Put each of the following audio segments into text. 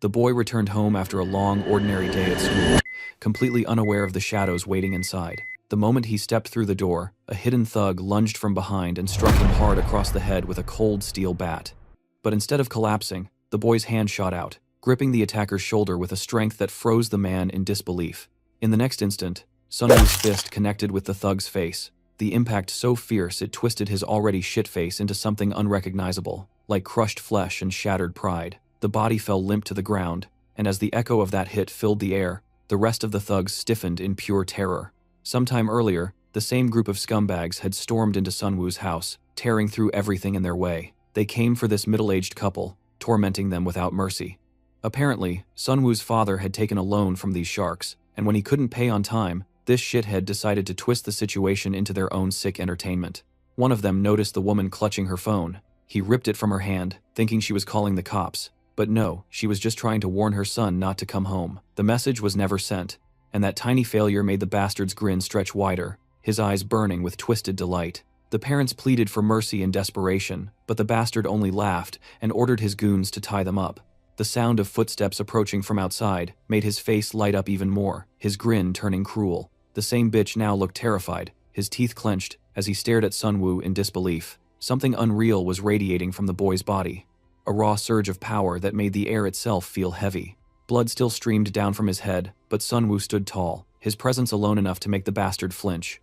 The boy returned home after a long, ordinary day at school, completely unaware of the shadows waiting inside. The moment he stepped through the door, a hidden thug lunged from behind and struck him hard across the head with a cold steel bat. But instead of collapsing, the boy's hand shot out, gripping the attacker's shoulder with a strength that froze the man in disbelief. In the next instant, Sunwoo's fist connected with the thug's face, the impact so fierce it twisted his already shit face into something unrecognizable, like crushed flesh and shattered pride. The body fell limp to the ground, and as the echo of that hit filled the air, the rest of the thugs stiffened in pure terror. Sometime earlier, the same group of scumbags had stormed into Sunwoo's house, tearing through everything in their way. They came for this middle-aged couple, tormenting them without mercy. Apparently, Sunwoo's father had taken a loan from these sharks, and when he couldn't pay on time, this shithead decided to twist the situation into their own sick entertainment. One of them noticed the woman clutching her phone. He ripped it from her hand, thinking she was calling the cops. But no, she was just trying to warn her son not to come home. The message was never sent, and that tiny failure made the bastard's grin stretch wider, his eyes burning with twisted delight. The parents pleaded for mercy in desperation, but the bastard only laughed and ordered his goons to tie them up. The sound of footsteps approaching from outside made his face light up even more, his grin turning cruel. The same bitch now looked terrified, his teeth clenched, as he stared at Sunwoo in disbelief. Something unreal was radiating from the boy's body. A raw surge of power that made the air itself feel heavy. Blood still streamed down from his head, but Sunwoo stood tall, his presence alone enough to make the bastard flinch.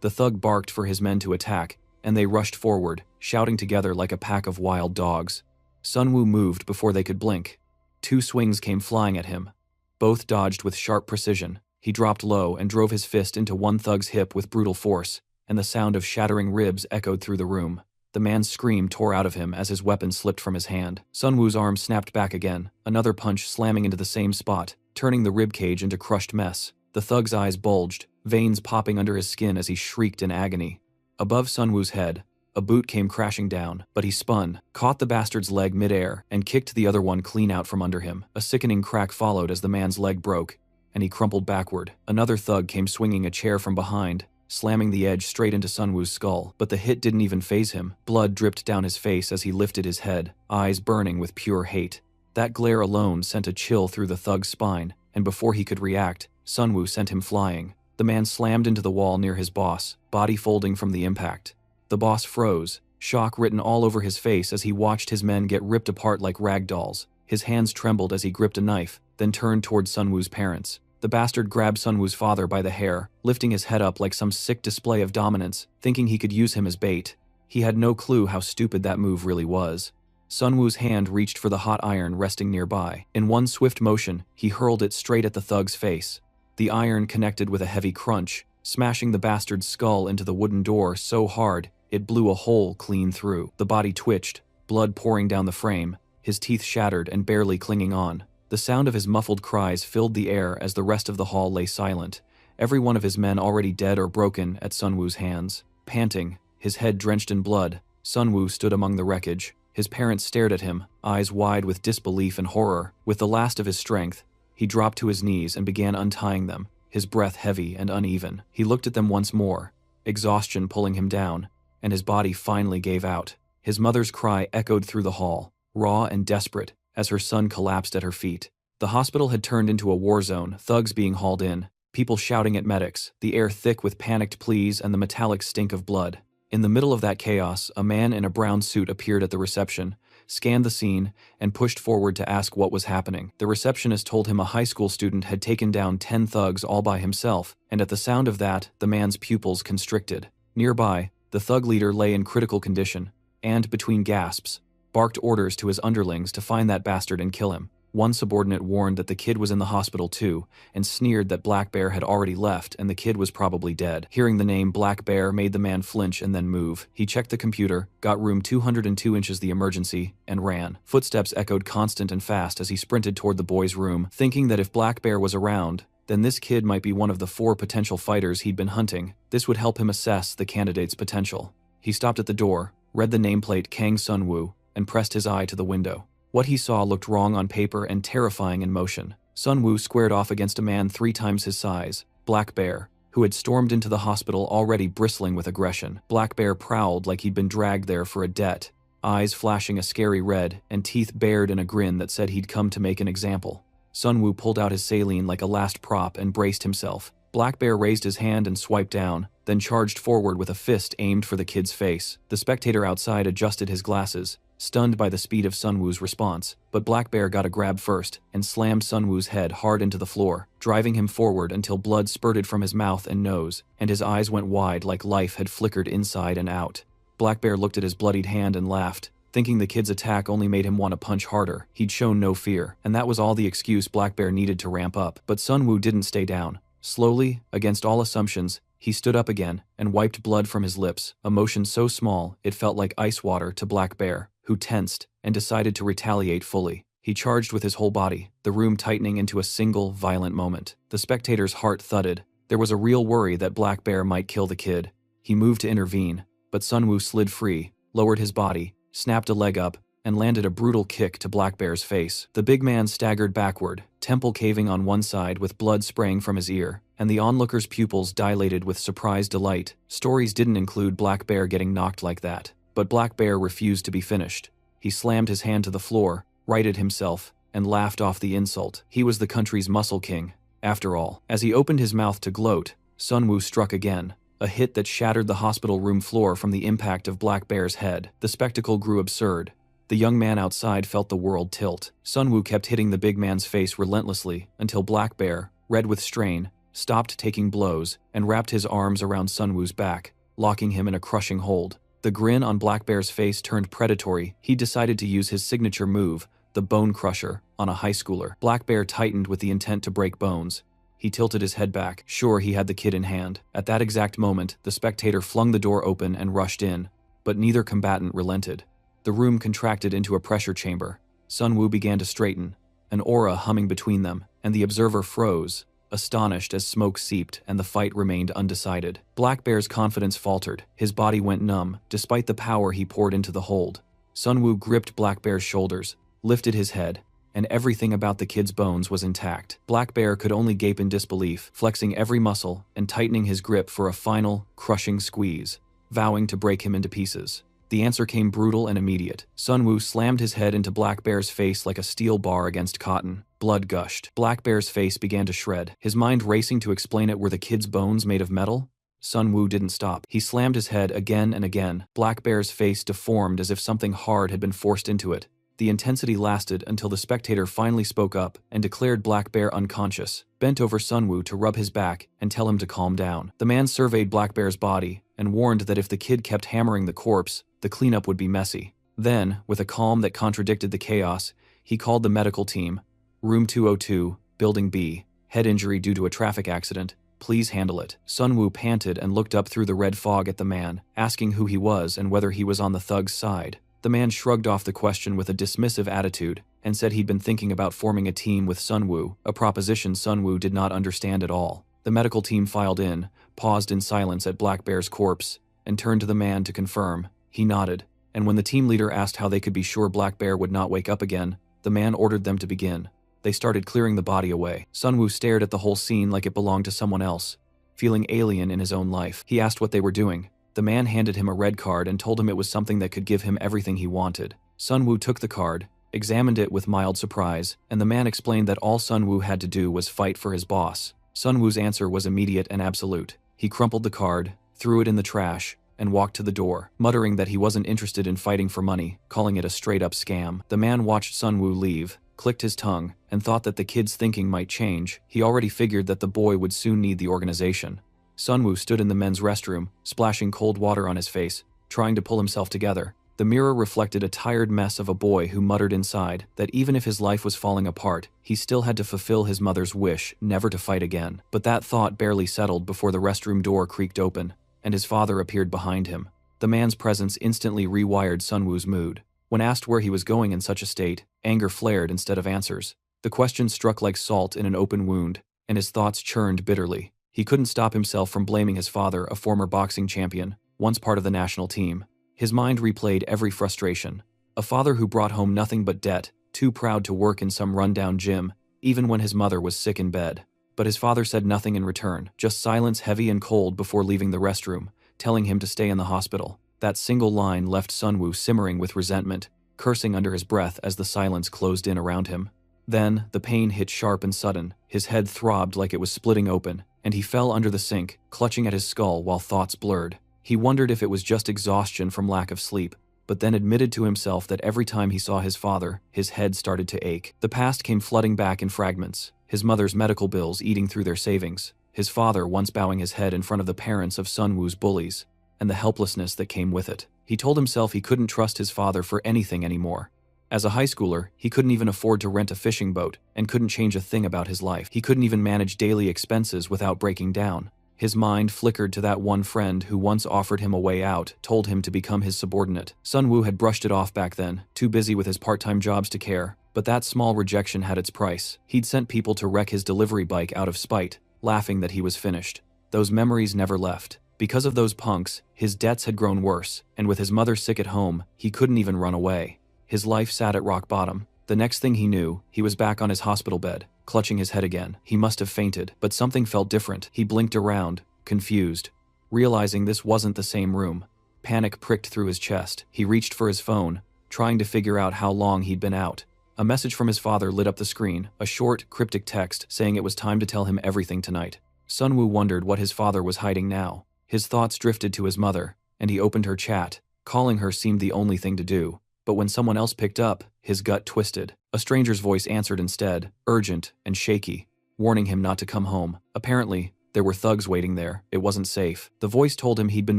The thug barked for his men to attack, and they rushed forward, shouting together like a pack of wild dogs. Sunwoo moved before they could blink. 2 swings came flying at him. Both dodged with sharp precision. He dropped low and drove his fist into one thug's hip with brutal force, and the sound of shattering ribs echoed through the room. The man's scream tore out of him as his weapon slipped from his hand. Sunwoo's arm snapped back again, another punch slamming into the same spot, turning the ribcage into crushed mess. The thug's eyes bulged, veins popping under his skin as he shrieked in agony. Above Sunwoo's head, a boot came crashing down, but he spun, caught the bastard's leg midair, and kicked the other one clean out from under him. A sickening crack followed as the man's leg broke, and he crumpled backward. Another thug came swinging a chair from behind, slamming the edge straight into Sunwoo's skull, but the hit didn't even faze him. Blood dripped down his face as he lifted his head, eyes burning with pure hate. That glare alone sent a chill through the thug's spine, and before he could react, Sunwoo sent him flying. The man slammed into the wall near his boss, body folding from the impact. The boss froze, shock written all over his face as he watched his men get ripped apart like rag dolls. His hands trembled as he gripped a knife, then turned toward Sunwoo's parents. The bastard grabbed Sunwoo's father by the hair, lifting his head up like some sick display of dominance, thinking he could use him as bait. He had no clue how stupid that move really was. Sunwoo's hand reached for the hot iron resting nearby. In one swift motion, he hurled it straight at the thug's face. The iron connected with a heavy crunch, smashing the bastard's skull into the wooden door so hard, it blew a hole clean through. The body twitched, blood pouring down the frame, his teeth shattered and barely clinging on. The sound of his muffled cries filled the air as the rest of the hall lay silent, every one of his men already dead or broken at Sunwoo's hands. Panting, his head drenched in blood, Sunwoo stood among the wreckage. His parents stared at him, eyes wide with disbelief and horror. With the last of his strength, he dropped to his knees and began untying them, his breath heavy and uneven. He looked at them once more, exhaustion pulling him down, and his body finally gave out. His mother's cry echoed through the hall, raw and desperate, as her son collapsed at her feet. The hospital had turned into a war zone, thugs being hauled in, people shouting at medics, the air thick with panicked pleas and the metallic stink of blood. In the middle of that chaos, a man in a brown suit appeared at the reception, scanned the scene, and pushed forward to ask what was happening. The receptionist told him a high school student had taken down 10 thugs all by himself, and at the sound of that, the man's pupils constricted. Nearby, the thug leader lay in critical condition, and, between gasps, barked orders to his underlings to find that bastard and kill him. One subordinate warned that the kid was in the hospital too, and sneered that Black Bear had already left and the kid was probably dead. Hearing the name Black Bear made the man flinch and then move. He checked the computer, got room 202 inches the emergency, and ran. Footsteps echoed constant and fast as he sprinted toward the boy's room, thinking that if Black Bear was around, then this kid might be one of the 4 potential fighters he'd been hunting. This would help him assess the candidate's potential. He stopped at the door, read the nameplate Kang Sunwoo, and pressed his eye to the window. What he saw looked wrong on paper and terrifying in motion. Sunwoo squared off against a man 3 times his size, Black Bear, who had stormed into the hospital already bristling with aggression. Black Bear prowled like he'd been dragged there for a debt, eyes flashing a scary red and teeth bared in a grin that said he'd come to make an example. Sunwoo pulled out his saline like a last prop and braced himself. Black Bear raised his hand and swiped down, then charged forward with a fist aimed for the kid's face. The spectator outside adjusted his glasses, stunned by the speed of Sunwoo's response, but Black Bear got a grab first and slammed Sunwoo's head hard into the floor, driving him forward until blood spurted from his mouth and nose, and his eyes went wide like life had flickered inside and out. Black Bear looked at his bloodied hand and laughed, thinking the kid's attack only made him want to punch harder. He'd shown no fear, and that was all the excuse Black Bear needed to ramp up. But Sunwoo didn't stay down. Slowly, against all assumptions, he stood up again and wiped blood from his lips, a motion so small it felt like ice water to Black Bear, who tensed and decided to retaliate fully. He charged with his whole body, the room tightening into a single, violent moment. The spectator's heart thudded. There was a real worry that Black Bear might kill the kid. He moved to intervene, but Sunwoo slid free, lowered his body, snapped a leg up, and landed a brutal kick to Black Bear's face. The big man staggered backward, temple caving on one side with blood spraying from his ear, and the onlooker's pupils dilated with surprised delight. Stories didn't include Black Bear getting knocked like that, but Black Bear refused to be finished. He slammed his hand to the floor, righted himself, and laughed off the insult. He was the country's muscle king, after all. As he opened his mouth to gloat, Sunwoo struck again, a hit that shattered the hospital room floor from the impact of Black Bear's head. The spectacle grew absurd. The young man outside felt the world tilt. Sunwoo kept hitting the big man's face relentlessly until Black Bear, red with strain, stopped taking blows and wrapped his arms around Sunwoo's back, locking him in a crushing hold. The grin on Black Bear's face turned predatory. He decided to use his signature move, the Bone Crusher, on a high schooler. Black Bear tightened with the intent to break bones. He tilted his head back, sure he had the kid in hand. At that exact moment, the spectator flung the door open and rushed in, but neither combatant relented. The room contracted into a pressure chamber. Sunwoo began to straighten, an aura humming between them, and the observer froze, astonished as smoke seeped and the fight remained undecided. Black Bear's confidence faltered. His body went numb, despite the power he poured into the hold. Sunwoo gripped Black Bear's shoulders, lifted his head, and everything about the kid's bones was intact. Black Bear could only gape in disbelief, flexing every muscle and tightening his grip for a final, crushing squeeze, vowing to break him into pieces. The answer came brutal and immediate. Sunwoo slammed his head into Black Bear's face like a steel bar against cotton. Blood gushed. Black Bear's face began to shred, his mind racing to explain it. Were the kid's bones made of metal? Sunwoo didn't stop. He slammed his head again and again. Black Bear's face deformed as if something hard had been forced into it. The intensity lasted until the spectator finally spoke up and declared Black Bear unconscious, bent over Sunwoo to rub his back and tell him to calm down. The man surveyed Black Bear's body and warned that if the kid kept hammering the corpse, the cleanup would be messy. Then, with a calm that contradicted the chaos, he called the medical team. Room 202, Building B. Head injury due to a traffic accident. Please handle it. Sunwoo panted and looked up through the red fog at the man, asking who he was and whether he was on the thug's side. The man shrugged off the question with a dismissive attitude and said he'd been thinking about forming a team with Sunwoo, a proposition Sunwoo did not understand at all. The medical team filed in, paused in silence at Black Bear's corpse, and turned to the man to confirm. He nodded, and when the team leader asked how they could be sure Black Bear would not wake up again, the man ordered them to begin. They started clearing the body away. Sunwoo stared at the whole scene like it belonged to someone else, feeling alien in his own life. He asked what they were doing. The man handed him a red card and told him it was something that could give him everything he wanted. Sunwoo took the card, examined it with mild surprise, and the man explained that all Sunwoo had to do was fight for his boss. Sunwoo's answer was immediate and absolute. He crumpled the card, threw it in the trash, and walked to the door, muttering that he wasn't interested in fighting for money, calling it a straight-up scam. The man watched Sunwoo leave, clicked his tongue, and thought that the kid's thinking might change. He already figured that the boy would soon need the organization. Sunwoo stood in the men's restroom, splashing cold water on his face, trying to pull himself together. The mirror reflected a tired mess of a boy who muttered inside that even if his life was falling apart, he still had to fulfill his mother's wish never to fight again. But that thought barely settled before the restroom door creaked open, and his father appeared behind him. The man's presence instantly rewired Sunwoo's mood. When asked where he was going in such a state, anger flared instead of answers. The question struck like salt in an open wound, and his thoughts churned bitterly. He couldn't stop himself from blaming his father, a former boxing champion, once part of the national team. His mind replayed every frustration. A father who brought home nothing but debt, too proud to work in some rundown gym, even when his mother was sick in bed. But his father said nothing in return, just silence heavy and cold before leaving the restroom, telling him to stay in the hospital. That single line left Sunwoo simmering with resentment, cursing under his breath as the silence closed in around him. Then, the pain hit sharp and sudden, his head throbbed like it was splitting open, and he fell under the sink, clutching at his skull while thoughts blurred. He wondered if it was just exhaustion from lack of sleep, but then admitted to himself that every time he saw his father, his head started to ache. The past came flooding back in fragments, his mother's medical bills eating through their savings, his father once bowing his head in front of the parents of Sunwoo's bullies, and the helplessness that came with it. He told himself he couldn't trust his father for anything anymore. As a high schooler, he couldn't even afford to rent a fishing boat and couldn't change a thing about his life. He couldn't even manage daily expenses without breaking down. His mind flickered to that one friend who once offered him a way out, told him to become his subordinate. Sunwoo had brushed it off back then, too busy with his part-time jobs to care, but that small rejection had its price. He'd sent people to wreck his delivery bike out of spite, laughing that he was finished. Those memories never left. Because of those punks, his debts had grown worse, and with his mother sick at home, he couldn't even run away. His life sat at rock bottom. The next thing he knew, he was back on his hospital bed, clutching his head again. He must have fainted, but something felt different. He blinked around, confused, realizing this wasn't the same room. Panic pricked through his chest. He reached for his phone, trying to figure out how long he'd been out. A message from his father lit up the screen, a short, cryptic text saying it was time to tell him everything tonight. Sunwoo wondered what his father was hiding now. His thoughts drifted to his mother, and he opened her chat. Calling her seemed the only thing to do. But when someone else picked up, his gut twisted. A stranger's voice answered instead, urgent and shaky, warning him not to come home. Apparently, there were thugs waiting there. It wasn't safe. The voice told him he'd been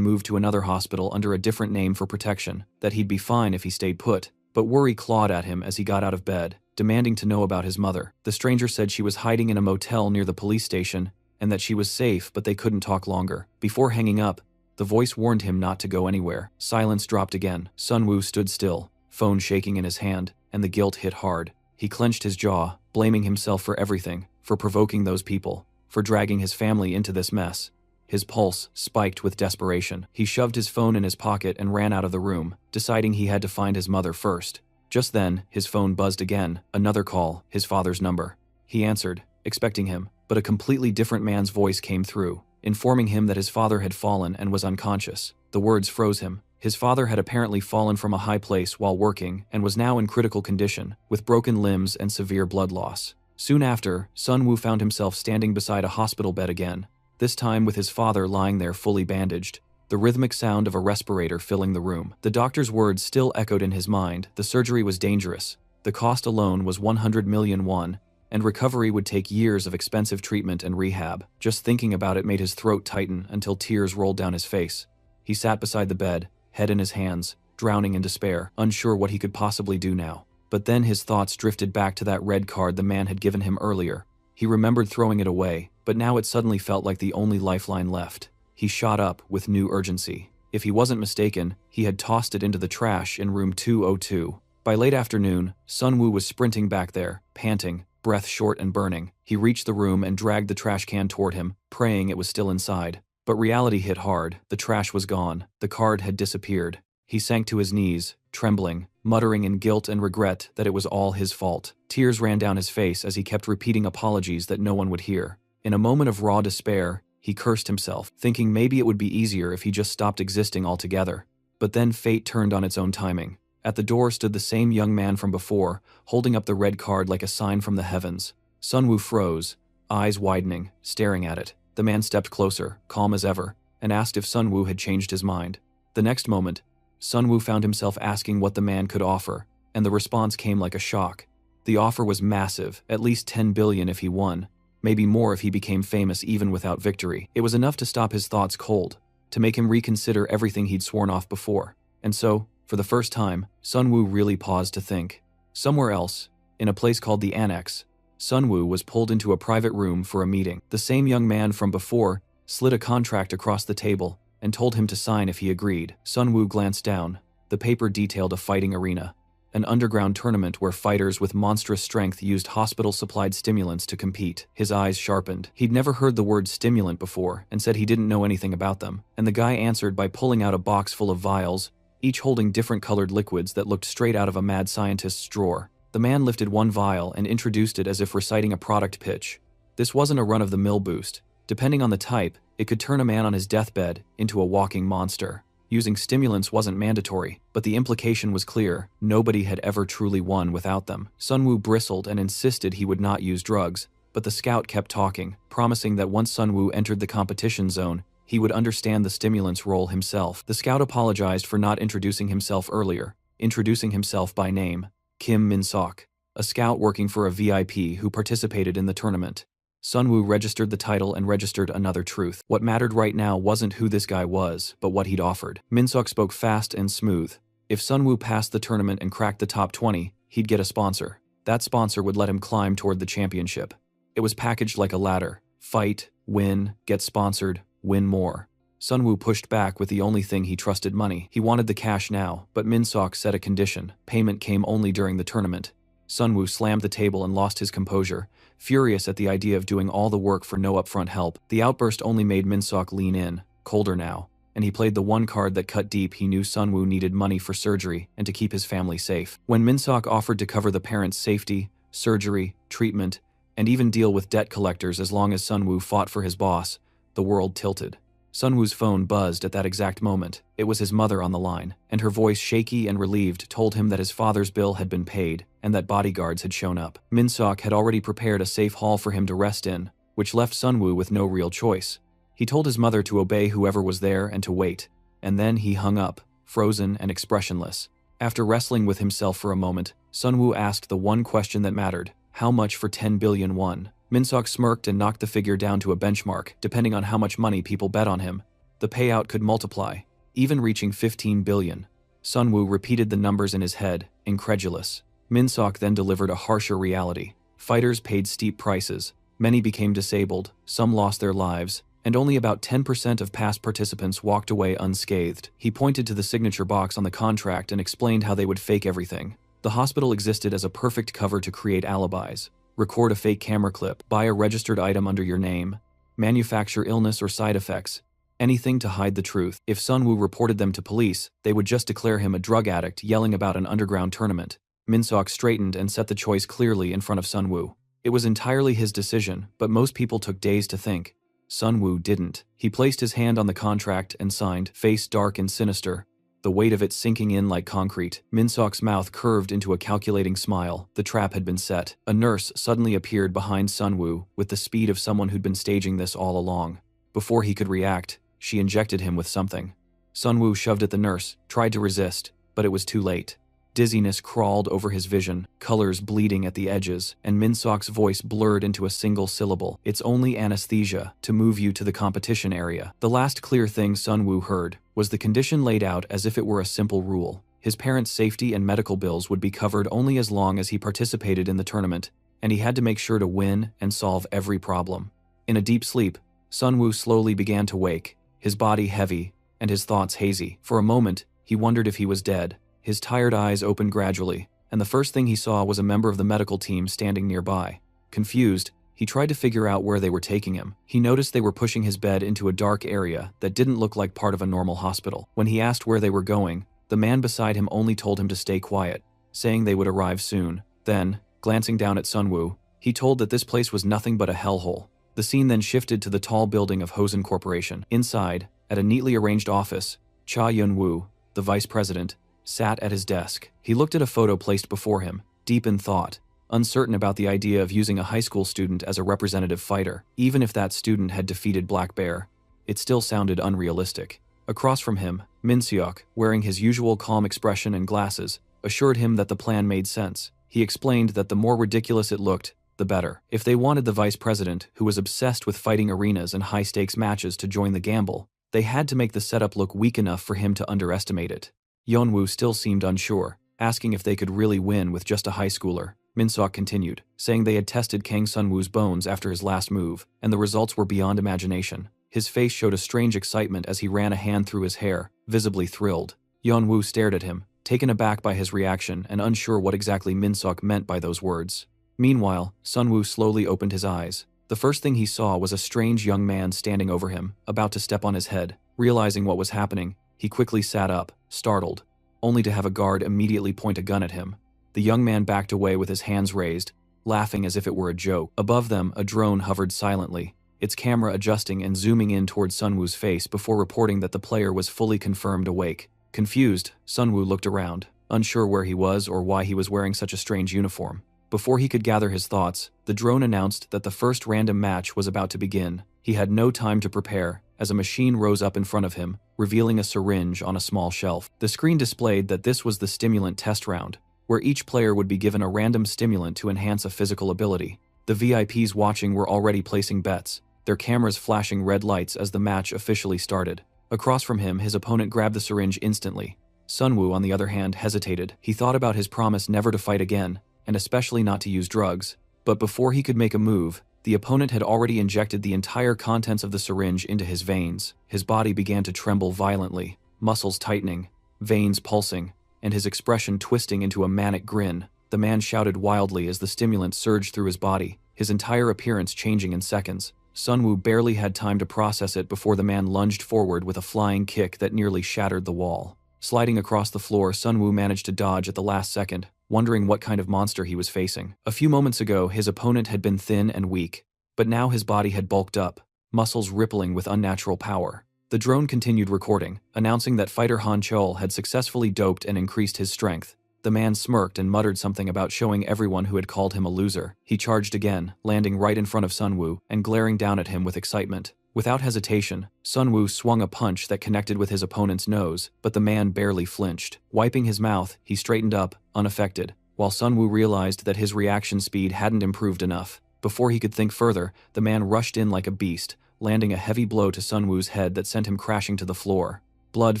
moved to another hospital under a different name for protection, that he'd be fine if he stayed put. But worry clawed at him as he got out of bed, demanding to know about his mother. The stranger said she was hiding in a motel near the police station, and that she was safe but they couldn't talk longer. Before hanging up, the voice warned him not to go anywhere. Silence dropped again. Sunwoo stood still, phone shaking in his hand, and the guilt hit hard. He clenched his jaw, blaming himself for everything, for provoking those people, for dragging his family into this mess. His pulse spiked with desperation. He shoved his phone in his pocket and ran out of the room, deciding he had to find his mother first. Just then, his phone buzzed again, another call, his father's number. He answered, expecting him, but a completely different man's voice came through, informing him that his father had fallen and was unconscious. The words froze him. His father had apparently fallen from a high place while working and was now in critical condition, with broken limbs and severe blood loss. Soon after, Sunwoo found himself standing beside a hospital bed again, this time with his father lying there fully bandaged, the rhythmic sound of a respirator filling the room. The doctor's words still echoed in his mind. The surgery was dangerous. The cost alone was 100 million won, and recovery would take years of expensive treatment and rehab. Just thinking about it made his throat tighten until tears rolled down his face. He sat beside the bed, head in his hands, drowning in despair, unsure what he could possibly do now. But then his thoughts drifted back to that red card the man had given him earlier. He remembered throwing it away, but now it suddenly felt like the only lifeline left. He shot up with new urgency. If he wasn't mistaken, he had tossed it into the trash in room 202. By late afternoon, Sunwoo was sprinting back there, panting, breath short and burning. He reached the room and dragged the trash can toward him, praying it was still inside. But reality hit hard. The trash was gone. The card had disappeared. He sank to his knees, trembling, muttering in guilt and regret that it was all his fault. Tears ran down his face as he kept repeating apologies that no one would hear. In a moment of raw despair, he cursed himself, thinking maybe it would be easier if he just stopped existing altogether. But then fate turned on its own timing. At the door stood the same young man from before, holding up the red card like a sign from the heavens. Sunwoo froze, eyes widening, staring at it. The man stepped closer, calm as ever, and asked if Sunwoo had changed his mind. The next moment, Sunwoo found himself asking what the man could offer, and the response came like a shock. The offer was massive, at least 10 billion if he won, maybe more if he became famous even without victory. It was enough to stop his thoughts cold, to make him reconsider everything he'd sworn off before. And so, for the first time, Sunwoo really paused to think. Somewhere else, in a place called the Annex, Sunwoo was pulled into a private room for a meeting. The same young man from before slid a contract across the table and told him to sign if he agreed. Sunwoo glanced down. The paper detailed a fighting arena, an underground tournament where fighters with monstrous strength used hospital-supplied stimulants to compete. His eyes sharpened. He'd never heard the word stimulant before and said he didn't know anything about them. And the guy answered by pulling out a box full of vials, each holding different colored liquids that looked straight out of a mad scientist's drawer. The man lifted one vial and introduced it as if reciting a product pitch. This wasn't a run-of-the-mill boost. Depending on the type, it could turn a man on his deathbed into a walking monster. Using stimulants wasn't mandatory, but the implication was clear: nobody had ever truly won without them. Sunwoo bristled and insisted he would not use drugs, but the scout kept talking, promising that once Sunwoo entered the competition zone, he would understand the stimulants role himself. The scout apologized for not introducing himself earlier, introducing himself by name: Kim Min-sok, a scout working for a VIP who participated in the tournament. Sunwoo registered the title and registered another truth. What mattered right now wasn't who this guy was, but what he'd offered. Min-sok spoke fast and smooth. If Sunwoo passed the tournament and cracked the top 20, he'd get a sponsor. That sponsor would let him climb toward the championship. It was packaged like a ladder: fight, win, get sponsored, win more. Sunwoo pushed back with the only thing he trusted: money. He wanted the cash now, but Min-sok set a condition: payment came only during the tournament. Sunwoo slammed the table and lost his composure, furious at the idea of doing all the work for no upfront help. The outburst only made Min-sok lean in, colder now, and he played the one card that cut deep. He knew Sunwoo needed money for surgery and to keep his family safe. When Min-sok offered to cover the parents' safety, surgery, treatment, and even deal with debt collectors as long as Sunwoo fought for his boss, the world tilted. Sunwoo's phone buzzed at that exact moment. It was his mother on the line, and her voice, shaky and relieved, told him that his father's bill had been paid and that bodyguards had shown up. Min-sok had already prepared a safe hall for him to rest in, which left Sunwoo with no real choice. He told his mother to obey whoever was there and to wait, and then he hung up, frozen and expressionless. After wrestling with himself for a moment, Sunwoo asked the one question that mattered: how much for 10 billion won? Min-sok smirked and knocked the figure down to a benchmark. Depending on how much money people bet on him, the payout could multiply, even reaching 15 billion. Sunwoo repeated the numbers in his head, incredulous. Min-sok then delivered a harsher reality. Fighters paid steep prices, many became disabled, some lost their lives, and only about 10% of past participants walked away unscathed. He pointed to the signature box on the contract and explained how they would fake everything. The hospital existed as a perfect cover to create alibis. Record a fake camera clip, buy a registered item under your name, manufacture illness or side effects, anything to hide the truth. If Sunwoo reported them to police, they would just declare him a drug addict yelling about an underground tournament. Min-sok straightened and set the choice clearly in front of Sunwoo. It was entirely his decision, but most people took days to think. Sunwoo didn't. He placed his hand on the contract and signed, face dark and sinister, the weight of it sinking in like concrete. Min-sok's mouth curved into a calculating smile. The trap had been set. A nurse suddenly appeared behind Sunwoo with the speed of someone who'd been staging this all along. Before he could react, she injected him with something. Sunwoo shoved at the nurse, tried to resist, but it was too late. Dizziness crawled over his vision, colors bleeding at the edges, and Min-sok's voice blurred into a single syllable. It's only anesthesia to move you to the competition area. The last clear thing Sunwoo heard was the condition laid out as if it were a simple rule. His parents' safety and medical bills would be covered only as long as he participated in the tournament, and he had to make sure to win and solve every problem. In a deep sleep, Sunwoo slowly began to wake, his body heavy and his thoughts hazy. For a moment, he wondered if he was dead. His tired eyes opened gradually, and the first thing he saw was a member of the medical team standing nearby. Confused, he tried to figure out where they were taking him. He noticed they were pushing his bed into a dark area that didn't look like part of a normal hospital. When he asked where they were going, the man beside him only told him to stay quiet, saying they would arrive soon. Then, glancing down at Sunwoo, he told that this place was nothing but a hellhole. The scene then shifted to the tall building of Hosen Corporation. Inside, at a neatly arranged office, Cha Yun-woo, the vice president, sat at his desk. He looked at a photo placed before him, deep in thought, uncertain about the idea of using a high school student as a representative fighter. Even if that student had defeated Black Bear, it still sounded unrealistic. Across from him, Min-seok, wearing his usual calm expression and glasses, assured him that the plan made sense. He explained that the more ridiculous it looked, the better. If they wanted the vice president, who was obsessed with fighting arenas and high-stakes matches, to join the gamble, they had to make the setup look weak enough for him to underestimate it. Yeonwoo still seemed unsure, asking if they could really win with just a high schooler. Min-seok continued, saying they had tested Kang Sunwoo's bones after his last move, and the results were beyond imagination. His face showed a strange excitement as he ran a hand through his hair, visibly thrilled. Yeonwoo stared at him, taken aback by his reaction and unsure what exactly Min-seok meant by those words. Meanwhile, Sunwoo slowly opened his eyes. The first thing he saw was a strange young man standing over him, about to step on his head. Realizing what was happening, he quickly sat up, startled, only to have a guard immediately point a gun at him. The young man backed away with his hands raised, laughing as if it were a joke. Above them, a drone hovered silently, its camera adjusting and zooming in towards Sunwoo's face before reporting that the player was fully confirmed awake. Confused, Sunwoo looked around, unsure where he was or why he was wearing such a strange uniform. Before he could gather his thoughts, the drone announced that the first random match was about to begin. He had no time to prepare, as a machine rose up in front of him, revealing a syringe on a small shelf. The screen displayed that this was the stimulant test round, where each player would be given a random stimulant to enhance a physical ability. The VIPs watching were already placing bets, their cameras flashing red lights as the match officially started. Across from him, his opponent grabbed the syringe instantly. Sunwoo, on the other hand, hesitated. He thought about his promise never to fight again, and especially not to use drugs. But before he could make a move, the opponent had already injected the entire contents of the syringe into his veins. His body began to tremble violently, muscles tightening, veins pulsing, and his expression twisting into a manic grin. The man shouted wildly as the stimulant surged through his body, his entire appearance changing in seconds. Sunwoo barely had time to process it before the man lunged forward with a flying kick that nearly shattered the wall. Sliding across the floor, Sunwoo managed to dodge at the last second, wondering what kind of monster he was facing. A few moments ago, his opponent had been thin and weak, but now his body had bulked up, muscles rippling with unnatural power. The drone continued recording, announcing that fighter Han Chol had successfully doped and increased his strength. The man smirked and muttered something about showing everyone who had called him a loser. He charged again, landing right in front of Sunwoo and glaring down at him with excitement. Without hesitation, Sunwoo swung a punch that connected with his opponent's nose, but the man barely flinched. Wiping his mouth, he straightened up, unaffected, while Sunwoo realized that his reaction speed hadn't improved enough. Before he could think further, the man rushed in like a beast, landing a heavy blow to Sunwoo's head that sent him crashing to the floor. Blood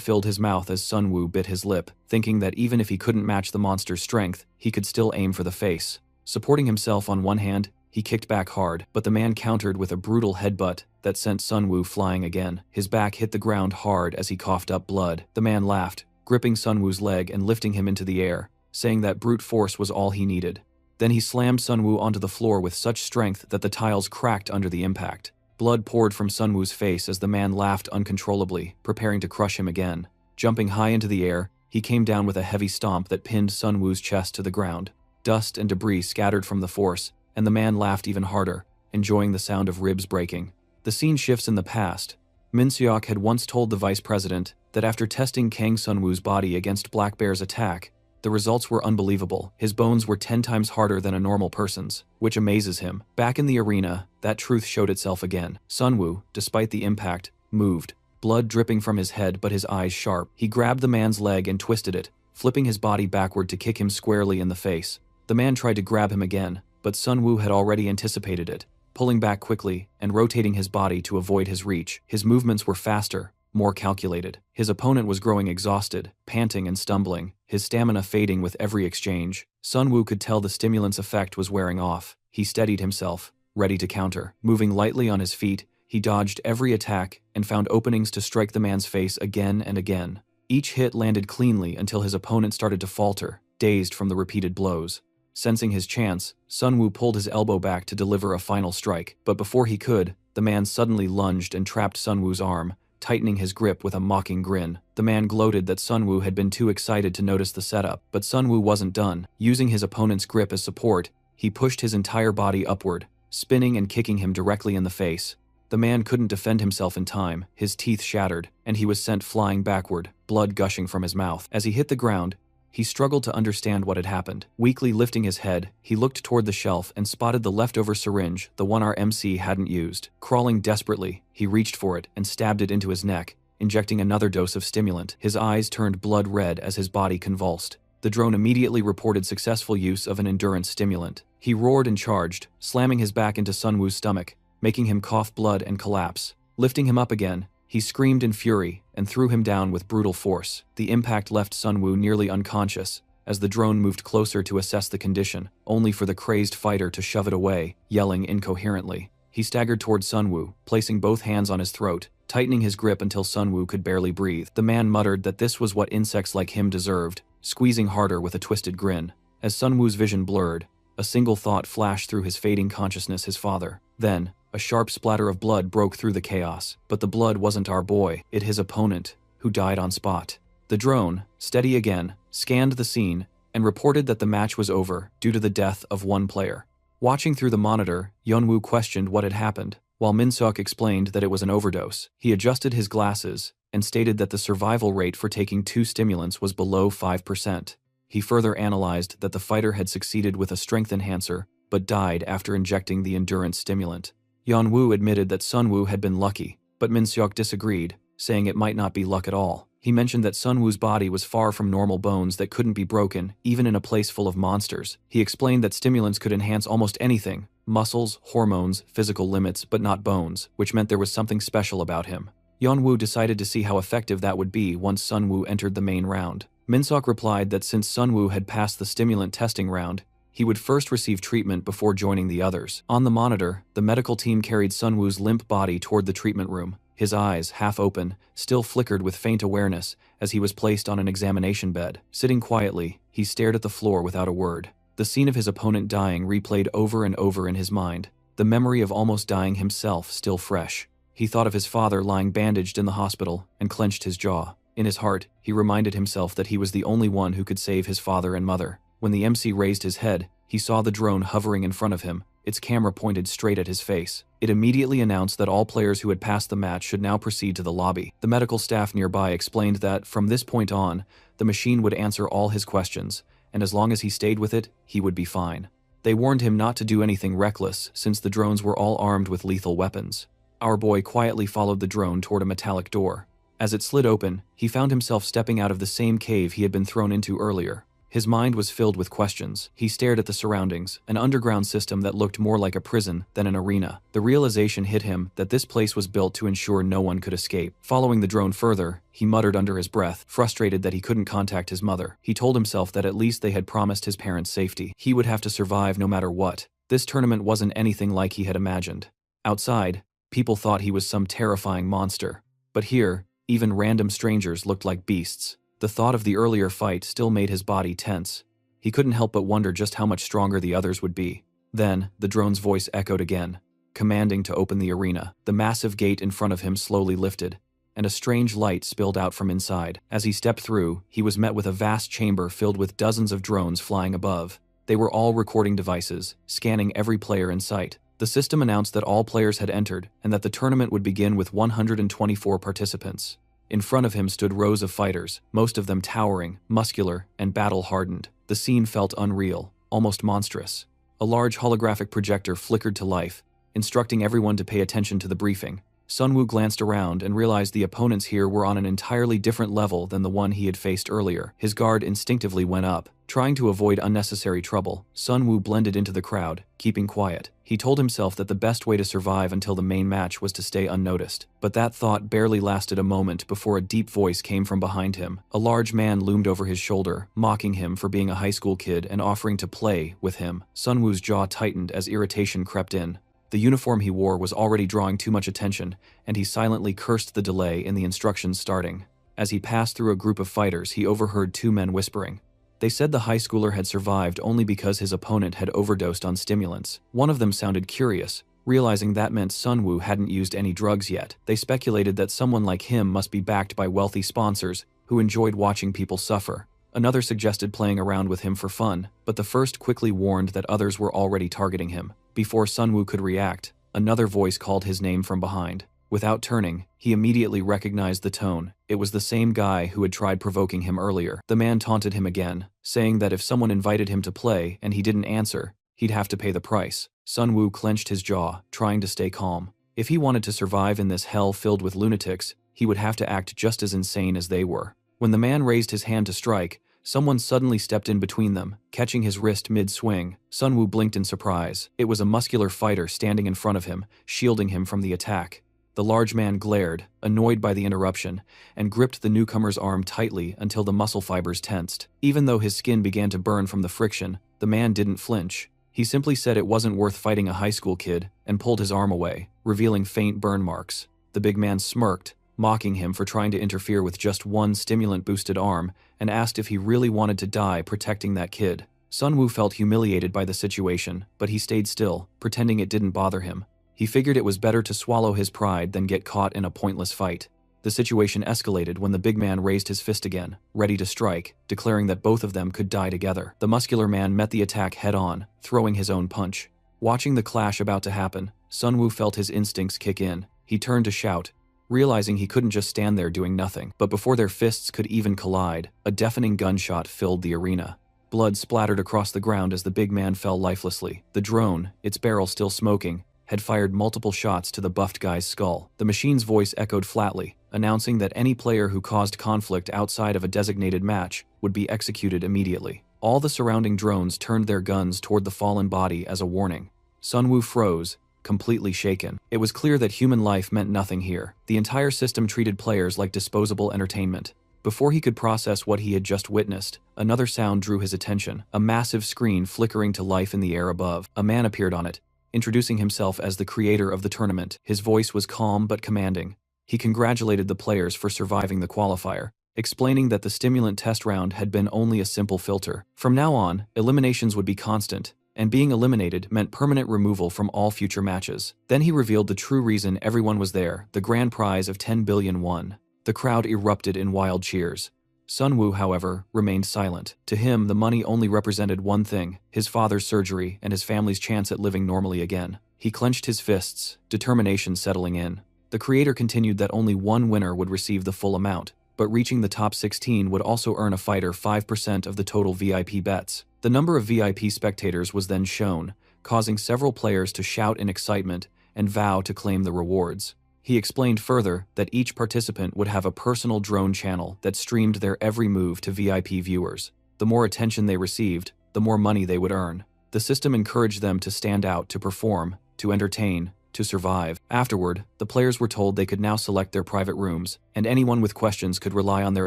filled his mouth as Sunwoo bit his lip, thinking that even if he couldn't match the monster's strength, he could still aim for the face. Supporting himself on one hand, he kicked back hard, but the man countered with a brutal headbutt that sent Sunwoo flying again. His back hit the ground hard as he coughed up blood. The man laughed, gripping Sunwoo's leg and lifting him into the air, saying that brute force was all he needed. Then he slammed Sunwoo onto the floor with such strength that the tiles cracked under the impact. Blood poured from Sunwoo's face as the man laughed uncontrollably, preparing to crush him again. Jumping high into the air, he came down with a heavy stomp that pinned Sunwoo's chest to the ground. Dust and debris scattered from the force, and the man laughed even harder, enjoying the sound of ribs breaking. The scene shifts in the past. Min Seok had once told the vice president that after testing Kang Sunwoo's body against Black Bear's attack, the results were unbelievable. His bones were 10 times harder than a normal person's, which amazes him. Back in the arena, that truth showed itself again. Sunwoo, despite the impact, moved, blood dripping from his head but his eyes sharp. He grabbed the man's leg and twisted it, flipping his body backward to kick him squarely in the face. The man tried to grab him again, but Sunwoo had already anticipated it, pulling back quickly and rotating his body to avoid his reach. His movements were faster, more calculated. His opponent was growing exhausted, panting and stumbling, his stamina fading with every exchange. Sunwoo could tell the stimulant's effect was wearing off. He steadied himself, ready to counter. Moving lightly on his feet, he dodged every attack and found openings to strike the man's face again and again. Each hit landed cleanly until his opponent started to falter, dazed from the repeated blows. Sensing his chance, Sunwoo pulled his elbow back to deliver a final strike, but before he could, the man suddenly lunged and trapped Sunwoo's arm, tightening his grip with a mocking grin. The man gloated that Sunwoo had been too excited to notice the setup, but Sunwoo wasn't done. Using his opponent's grip as support, he pushed his entire body upward, spinning and kicking him directly in the face. The man couldn't defend himself in time, his teeth shattered, and he was sent flying backward, blood gushing from his mouth. As he hit the ground, he struggled to understand what had happened. Weakly lifting his head, he looked toward the shelf and spotted the leftover syringe, the one our MC hadn't used. Crawling desperately, he reached for it and stabbed it into his neck, injecting another dose of stimulant. His eyes turned blood red as his body convulsed. The drone immediately reported successful use of an endurance stimulant. He roared and charged, slamming his back into Sunwoo's stomach, making him cough blood and collapse. Lifting him up again, he screamed in fury and threw him down with brutal force. The impact left Sunwoo nearly unconscious as the drone moved closer to assess the condition, only for the crazed fighter to shove it away, yelling incoherently. He staggered toward Sunwoo, placing both hands on his throat, tightening his grip until Sunwoo could barely breathe. The man muttered that this was what insects like him deserved, squeezing harder with a twisted grin. As Sunwoo's vision blurred, a single thought flashed through his fading consciousness: his father. Then, a sharp splatter of blood broke through the chaos. But the blood wasn't our boy, it his opponent, who died on spot. The drone, steady again, scanned the scene and reported that the match was over due to the death of one player. Watching through the monitor, Yeonwoo questioned what had happened. while Min-seok explained that it was an overdose. He adjusted his glasses and stated that the survival rate for taking 2 stimulants was below 5%. He further analyzed that the fighter had succeeded with a strength enhancer, but died after injecting the endurance stimulant. Yeon-woo admitted that Sun-woo had been lucky, but Min-seok disagreed, saying it might not be luck at all. He mentioned that Sun-woo's body was far from normal bones that couldn't be broken, even in a place full of monsters. He explained that stimulants could enhance almost anything: muscles, hormones, physical limits, but not bones, which meant there was something special about him. Yeon-woo decided to see how effective that would be once Sun-woo entered the main round. Min-seok replied that since Sun-woo had passed the stimulant testing round, he would first receive treatment before joining the others. On the monitor, the medical team carried Sun-woo's limp body toward the treatment room. His eyes, half open, still flickered with faint awareness as he was placed on an examination bed. Sitting quietly, he stared at the floor without a word. The scene of his opponent dying replayed over and over in his mind, the memory of almost dying himself still fresh. He thought of his father lying bandaged in the hospital and clenched his jaw. In his heart, he reminded himself that he was the only one who could save his father and mother. When the MC raised his head, he saw the drone hovering in front of him, its camera pointed straight at his face. It immediately announced that all players who had passed the match should now proceed to the lobby. The medical staff nearby explained that, from this point on, the machine would answer all his questions, and as long as he stayed with it, he would be fine. They warned him not to do anything reckless, since the drones were all armed with lethal weapons. Our boy quietly followed the drone toward a metallic door. As it slid open, he found himself stepping out of the same cave he had been thrown into earlier. His mind was filled with questions. He stared at the surroundings, an underground system that looked more like a prison than an arena. The realization hit him that this place was built to ensure no one could escape. Following the drone further, he muttered under his breath, frustrated that he couldn't contact his mother. He told himself that at least they had promised his parents safety. He would have to survive no matter what. This tournament wasn't anything like he had imagined. Outside, people thought he was some terrifying monster. But here, even random strangers looked like beasts. The thought of the earlier fight still made his body tense. He couldn't help but wonder just how much stronger the others would be. Then, the drone's voice echoed again, commanding to open the arena. The massive gate in front of him slowly lifted, and a strange light spilled out from inside. As he stepped through, he was met with a vast chamber filled with dozens of drones flying above. They were all recording devices, scanning every player in sight. The system announced that all players had entered, and that the tournament would begin with 124 participants. In front of him stood rows of fighters, most of them towering, muscular, and battle-hardened. The scene felt unreal, almost monstrous. A large holographic projector flickered to life, instructing everyone to pay attention to the briefing. Sun-woo glanced around and realized the opponents here were on an entirely different level than the one he had faced earlier. His guard instinctively went up. Trying to avoid unnecessary trouble, Sun-woo blended into the crowd, keeping quiet. He told himself that the best way to survive until the main match was to stay unnoticed. But that thought barely lasted a moment before a deep voice came from behind him. A large man loomed over his shoulder, mocking him for being a high school kid and offering to play with him. Sun-woo's jaw tightened as irritation crept in. The uniform he wore was already drawing too much attention, and he silently cursed the delay in the instructions starting. As he passed through a group of fighters, he overheard 2 men whispering. They said the high schooler had survived only because his opponent had overdosed on stimulants. One of them sounded curious, realizing that meant Sun-woo hadn't used any drugs yet. They speculated that someone like him must be backed by wealthy sponsors who enjoyed watching people suffer. Another suggested playing around with him for fun, but the first quickly warned that others were already targeting him. Before Sun-woo could react, another voice called his name from behind. Without turning, he immediately recognized the tone. It was the same guy who had tried provoking him earlier. The man taunted him again, saying that if someone invited him to play and he didn't answer, he'd have to pay the price. Sun-woo clenched his jaw, trying to stay calm. If he wanted to survive in this hell filled with lunatics, he would have to act just as insane as they were. When the man raised his hand to strike, someone suddenly stepped in between them, catching his wrist mid-swing. Sun-woo blinked in surprise. It was a muscular fighter standing in front of him, shielding him from the attack. The large man glared, annoyed by the interruption, and gripped the newcomer's arm tightly until the muscle fibers tensed. Even though his skin began to burn from the friction, the man didn't flinch. He simply said it wasn't worth fighting a high school kid, and pulled his arm away, revealing faint burn marks. The big man smirked, mocking him for trying to interfere with just one stimulant-boosted arm, and asked if he really wanted to die protecting that kid. Sun-woo felt humiliated by the situation, but he stayed still, pretending it didn't bother him. He figured it was better to swallow his pride than get caught in a pointless fight. The situation escalated when the big man raised his fist again, ready to strike, declaring that both of them could die together. The muscular man met the attack head-on, throwing his own punch. Watching the clash about to happen, Sunwoo felt his instincts kick in. He turned to shout, realizing he couldn't just stand there doing nothing. But before their fists could even collide, a deafening gunshot filled the arena. Blood splattered across the ground as the big man fell lifelessly. The drone, its barrel still smoking, had fired multiple shots to the buffed guy's skull. The machine's voice echoed flatly, announcing that any player who caused conflict outside of a designated match would be executed immediately. All the surrounding drones turned their guns toward the fallen body as a warning. Sunwoo froze, completely shaken. It was clear that human life meant nothing here. The entire system treated players like disposable entertainment. Before he could process what he had just witnessed, another sound drew his attention, a massive screen flickering to life in the air above. A man appeared on it, introducing himself as the creator of the tournament. His voice was calm but commanding. He congratulated the players for surviving the qualifier, explaining that the stimulant test round had been only a simple filter. From now on, eliminations would be constant, and being eliminated meant permanent removal from all future matches. Then he revealed the true reason everyone was there, the grand prize of 10 billion won. The crowd erupted in wild cheers. Sunwoo, however, remained silent. To him, the money only represented one thing: his father's surgery and his family's chance at living normally again. He clenched his fists, determination settling in. The creator continued that only one winner would receive the full amount, but reaching the top 16 would also earn a fighter 5% of the total VIP bets. The number of VIP spectators was then shown, causing several players to shout in excitement and vow to claim the rewards. He explained further that each participant would have a personal drone channel that streamed their every move to VIP viewers. The more attention they received, the more money they would earn. The system encouraged them to stand out, to perform, to entertain, to survive. Afterward, the players were told they could now select their private rooms, and anyone with questions could rely on their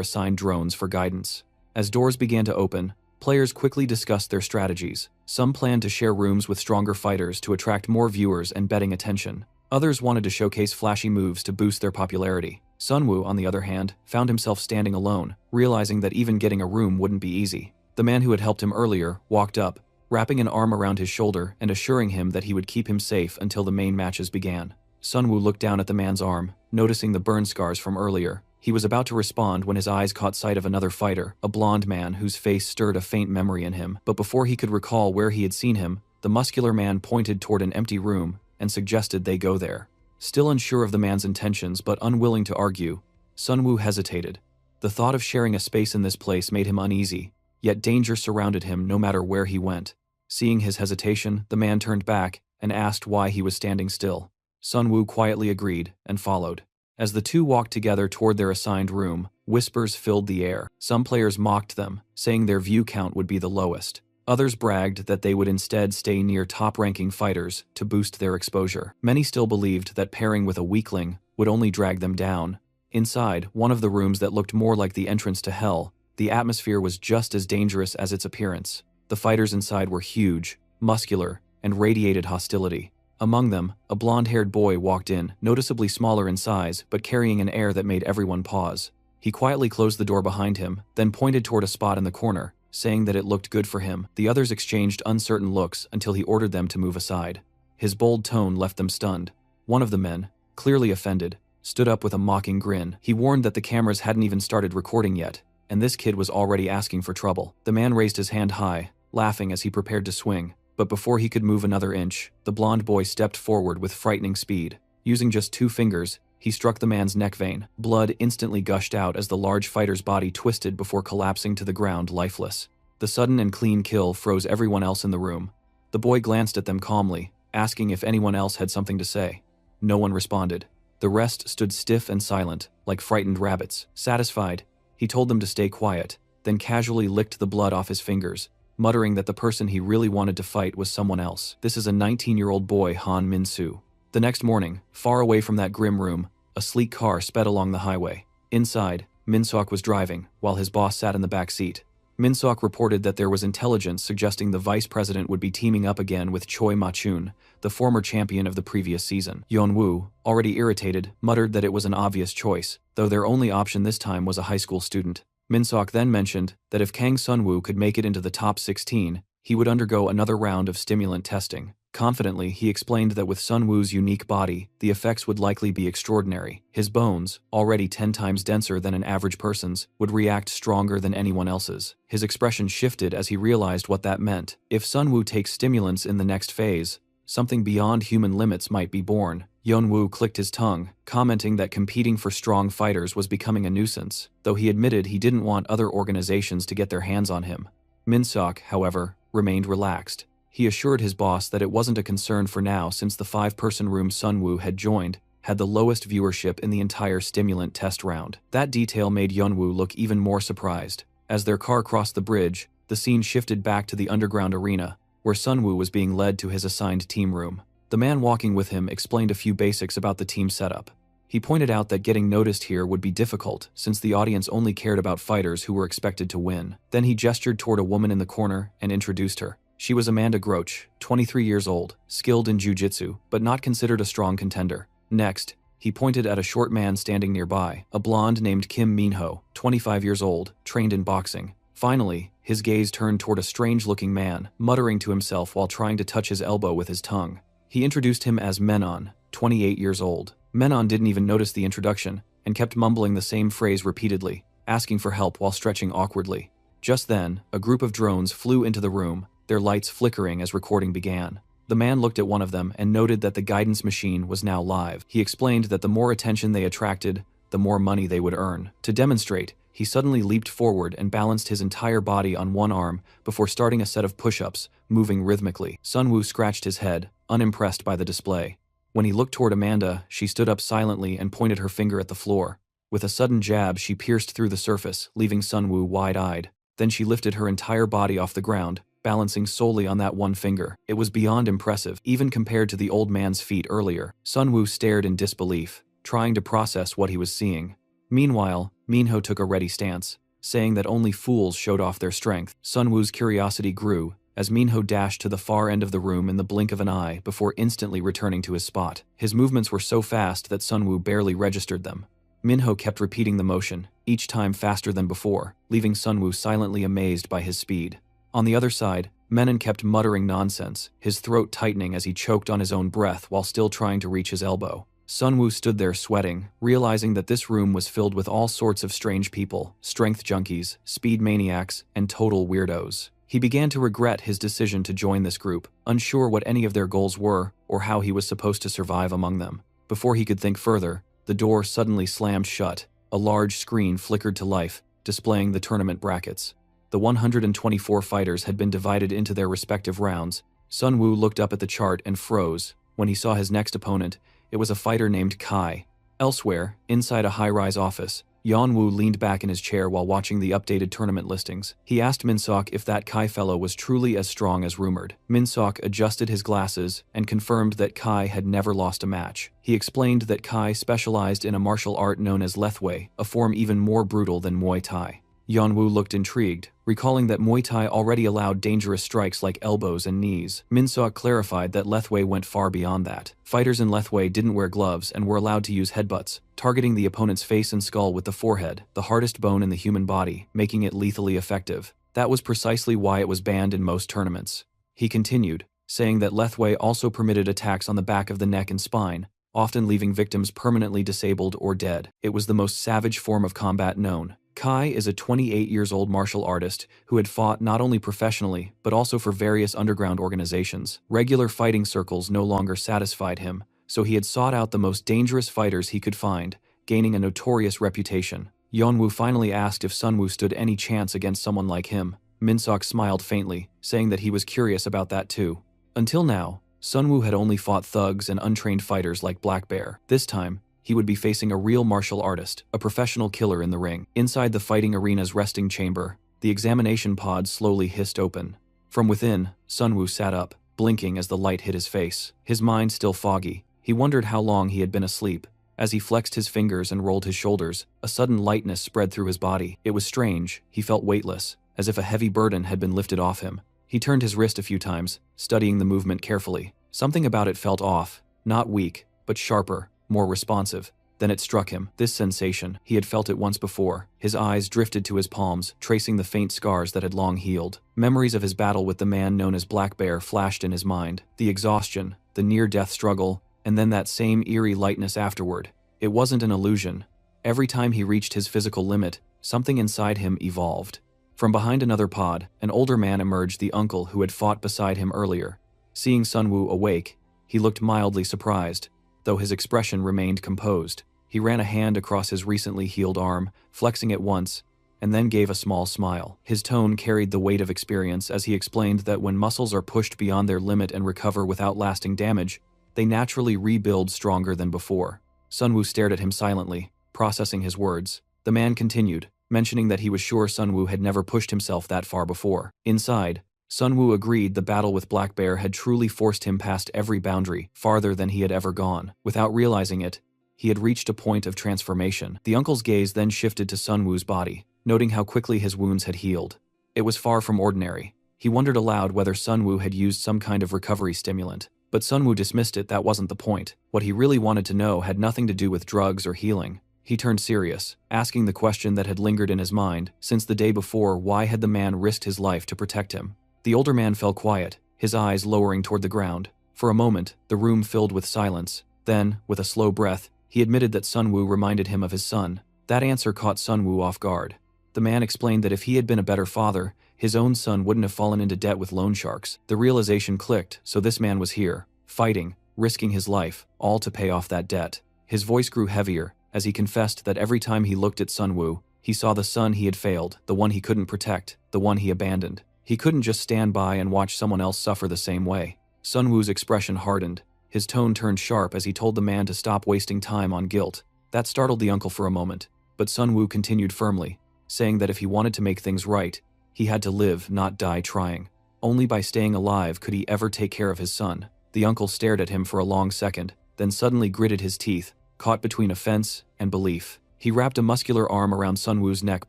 assigned drones for guidance. As doors began to open, players quickly discussed their strategies. Some planned to share rooms with stronger fighters to attract more viewers and betting attention. Others wanted to showcase flashy moves to boost their popularity. Sunwoo, on the other hand, found himself standing alone, realizing that even getting a room wouldn't be easy. The man who had helped him earlier walked up, wrapping an arm around his shoulder and assuring him that he would keep him safe until the main matches began. Sunwoo looked down at the man's arm, noticing the burn scars from earlier. He was about to respond when his eyes caught sight of another fighter, a blonde man whose face stirred a faint memory in him. But before he could recall where he had seen him, the muscular man pointed toward an empty room and suggested they go there. Still unsure of the man's intentions but unwilling to argue, Sunwoo hesitated. The thought of sharing a space in this place made him uneasy, yet danger surrounded him no matter where he went. Seeing his hesitation, the man turned back and asked why he was standing still. Sunwoo quietly agreed and followed. As the two walked together toward their assigned room, whispers filled the air. Some players mocked them, saying their view count would be the lowest. Others bragged that they would instead stay near top-ranking fighters to boost their exposure. Many still believed that pairing with a weakling would only drag them down. Inside, one of the rooms that looked more like the entrance to hell, the atmosphere was just as dangerous as its appearance. The fighters inside were huge, muscular, and radiated hostility. Among them, a blonde-haired boy walked in, noticeably smaller in size, but carrying an air that made everyone pause. He quietly closed the door behind him, then pointed toward a spot in the corner, saying that it looked good for him. The others exchanged uncertain looks until he ordered them to move aside. His bold tone left them stunned. One of the men, clearly offended, stood up with a mocking grin. He warned that the cameras hadn't even started recording yet, and this kid was already asking for trouble. The man raised his hand high, laughing as he prepared to swing. But before he could move another inch, the blonde boy stepped forward with frightening speed. Using just 2 fingers, he struck the man's neck vein. Blood instantly gushed out as the large fighter's body twisted before collapsing to the ground lifeless. The sudden and clean kill froze everyone else in the room. The boy glanced at them calmly, asking if anyone else had something to say. No one responded. The rest stood stiff and silent, like frightened rabbits. Satisfied, he told them to stay quiet, then casually licked the blood off his fingers, muttering that the person he really wanted to fight was someone else. This is a 19-year-old boy, Han Min-soo. The next morning, far away from that grim room, a sleek car sped along the highway. Inside, Min-seok was driving, while his boss sat in the back seat. Min-seok reported that there was intelligence suggesting the vice president would be teaming up again with Choi Ma-chun, the former champion of the previous season. Yeon-woo, already irritated, muttered that it was an obvious choice, though their only option this time was a high school student. Min-seok then mentioned that if Kang Sunwoo could make it into the top 16, he would undergo another round of stimulant testing. Confidently, he explained that with Sunwoo's unique body, the effects would likely be extraordinary. His bones, already 10 times denser than an average person's, would react stronger than anyone else's. His expression shifted as he realized what that meant. If Sunwoo takes stimulants in the next phase, something beyond human limits might be born. Yeonwoo clicked his tongue, commenting that competing for strong fighters was becoming a nuisance, though he admitted he didn't want other organizations to get their hands on him. Min-seok, however, remained relaxed. He assured his boss that it wasn't a concern for now since the 5-person room Sunwoo had joined had the lowest viewership in the entire stimulant test round. That detail made Yeonwoo look even more surprised. As their car crossed the bridge, the scene shifted back to the underground arena, where Sunwoo was being led to his assigned team room. The man walking with him explained a few basics about the team setup. He pointed out that getting noticed here would be difficult since the audience only cared about fighters who were expected to win. Then he gestured toward a woman in the corner and introduced her. She was Amanda Groch, 23 years old, skilled in jiu-jitsu, but not considered a strong contender. Next, he pointed at a short man standing nearby, a blonde named Kim Minho, 25 years old, trained in boxing. Finally, his gaze turned toward a strange-looking man, muttering to himself while trying to touch his elbow with his tongue. He introduced him as Menon, 28 years old. Menon didn't even notice the introduction, and kept mumbling the same phrase repeatedly, asking for help while stretching awkwardly. Just then, a group of drones flew into the room, their lights flickering as recording began. The man looked at one of them and noted that the guidance machine was now live. He explained that the more attention they attracted, the more money they would earn. To demonstrate, he suddenly leaped forward and balanced his entire body on one arm before starting a set of push-ups, moving rhythmically. Sunwoo scratched his head, unimpressed by the display. When he looked toward Amanda, she stood up silently and pointed her finger at the floor. With a sudden jab, she pierced through the surface, leaving Sunwoo wide-eyed. Then she lifted her entire body off the ground, balancing solely on that one finger. It was beyond impressive, even compared to the old man's feat earlier. Sunwoo stared in disbelief, trying to process what he was seeing. Meanwhile, Minho took a ready stance, saying that only fools showed off their strength. Sunwoo's curiosity grew as Minho dashed to the far end of the room in the blink of an eye before instantly returning to his spot. His movements were so fast that Sunwoo barely registered them. Minho kept repeating the motion, each time faster than before, leaving Sunwoo silently amazed by his speed. On the other side, Menon kept muttering nonsense, his throat tightening as he choked on his own breath while still trying to reach his elbow. Sunwoo stood there sweating, realizing that this room was filled with all sorts of strange people, strength junkies, speed maniacs, and total weirdos. He began to regret his decision to join this group, unsure what any of their goals were or how he was supposed to survive among them. Before he could think further, the door suddenly slammed shut. A large screen flickered to life, displaying the tournament brackets. The 124 fighters had been divided into their respective rounds. Sunwoo looked up at the chart and froze. When he saw his next opponent, it was a fighter named Kai. Elsewhere, inside a high-rise office, Yeonwoo leaned back in his chair while watching the updated tournament listings. He asked Min-seok if that Kai fellow was truly as strong as rumored. Min-seok adjusted his glasses and confirmed that Kai had never lost a match. He explained that Kai specialized in a martial art known as Lethwei, a form even more brutal than Muay Thai. Yeonwoo looked intrigued, recalling that Muay Thai already allowed dangerous strikes like elbows and knees. Min-seok clarified that Lethwei went far beyond that. Fighters in Lethwei didn't wear gloves and were allowed to use headbutts, targeting the opponent's face and skull with the forehead, the hardest bone in the human body, making it lethally effective. That was precisely why it was banned in most tournaments. He continued, saying that Lethwei also permitted attacks on the back of the neck and spine, often leaving victims permanently disabled or dead. It was the most savage form of combat known. Kai is a 28-year-old martial artist who had fought not only professionally but also for various underground organizations. Regular fighting circles no longer satisfied him, so he had sought out the most dangerous fighters he could find, gaining a notorious reputation. Yeonwoo finally asked if Sunwoo stood any chance against someone like him. Min-seok smiled faintly, saying that he was curious about that too. Until now, Sunwoo had only fought thugs and untrained fighters like Black Bear. This time, he would be facing a real martial artist, a professional killer in the ring. Inside the fighting arena's resting chamber, the examination pod slowly hissed open. From within, Sunwoo sat up, blinking as the light hit his face. His mind still foggy, he wondered how long he had been asleep. As he flexed his fingers and rolled his shoulders, a sudden lightness spread through his body. It was strange, he felt weightless, as if a heavy burden had been lifted off him. He turned his wrist a few times, studying the movement carefully. Something about it felt off, not weak, but sharper, more responsive. Then it struck him, this sensation. He had felt it once before. His eyes drifted to his palms, tracing the faint scars that had long healed. Memories of his battle with the man known as Black Bear flashed in his mind. The exhaustion, the near-death struggle, and then that same eerie lightness afterward. It wasn't an illusion. Every time he reached his physical limit, something inside him evolved. From behind another pod, an older man emerged, the uncle who had fought beside him earlier. Seeing Sunwoo awake, he looked mildly surprised, though his expression remained composed. He ran a hand across his recently healed arm, flexing it once, and then gave a small smile. His tone carried the weight of experience as he explained that when muscles are pushed beyond their limit and recover without lasting damage, they naturally rebuild stronger than before. Sunwoo stared at him silently, processing his words. The man continued, mentioning that he was sure Sunwoo had never pushed himself that far before. Inside, Sunwoo agreed the battle with Black Bear had truly forced him past every boundary, farther than he had ever gone. Without realizing it, he had reached a point of transformation. The uncle's gaze then shifted to Sunwoo's body, noting how quickly his wounds had healed. It was far from ordinary. He wondered aloud whether Sunwoo had used some kind of recovery stimulant. But Sunwoo dismissed it. That wasn't the point. What he really wanted to know had nothing to do with drugs or healing. He turned serious, asking the question that had lingered in his mind since the day before: why had the man risked his life to protect him? The older man fell quiet, his eyes lowering toward the ground. For a moment, the room filled with silence. Then, with a slow breath, he admitted that Sunwoo reminded him of his son. That answer caught Sunwoo off guard. The man explained that if he had been a better father, his own son wouldn't have fallen into debt with loan sharks. The realization clicked, so this man was here, fighting, risking his life, all to pay off that debt. His voice grew heavier as he confessed that every time he looked at Sunwoo, he saw the son he had failed, the one he couldn't protect, the one he abandoned. He couldn't just stand by and watch someone else suffer the same way. Sunwoo's expression hardened. His tone turned sharp as he told the man to stop wasting time on guilt. That startled the uncle for a moment, but Sunwoo continued firmly, saying that if he wanted to make things right, he had to live, not die trying. Only by staying alive could he ever take care of his son. The uncle stared at him for a long second, then suddenly gritted his teeth, caught between offense and belief. He wrapped a muscular arm around Sunwoo's neck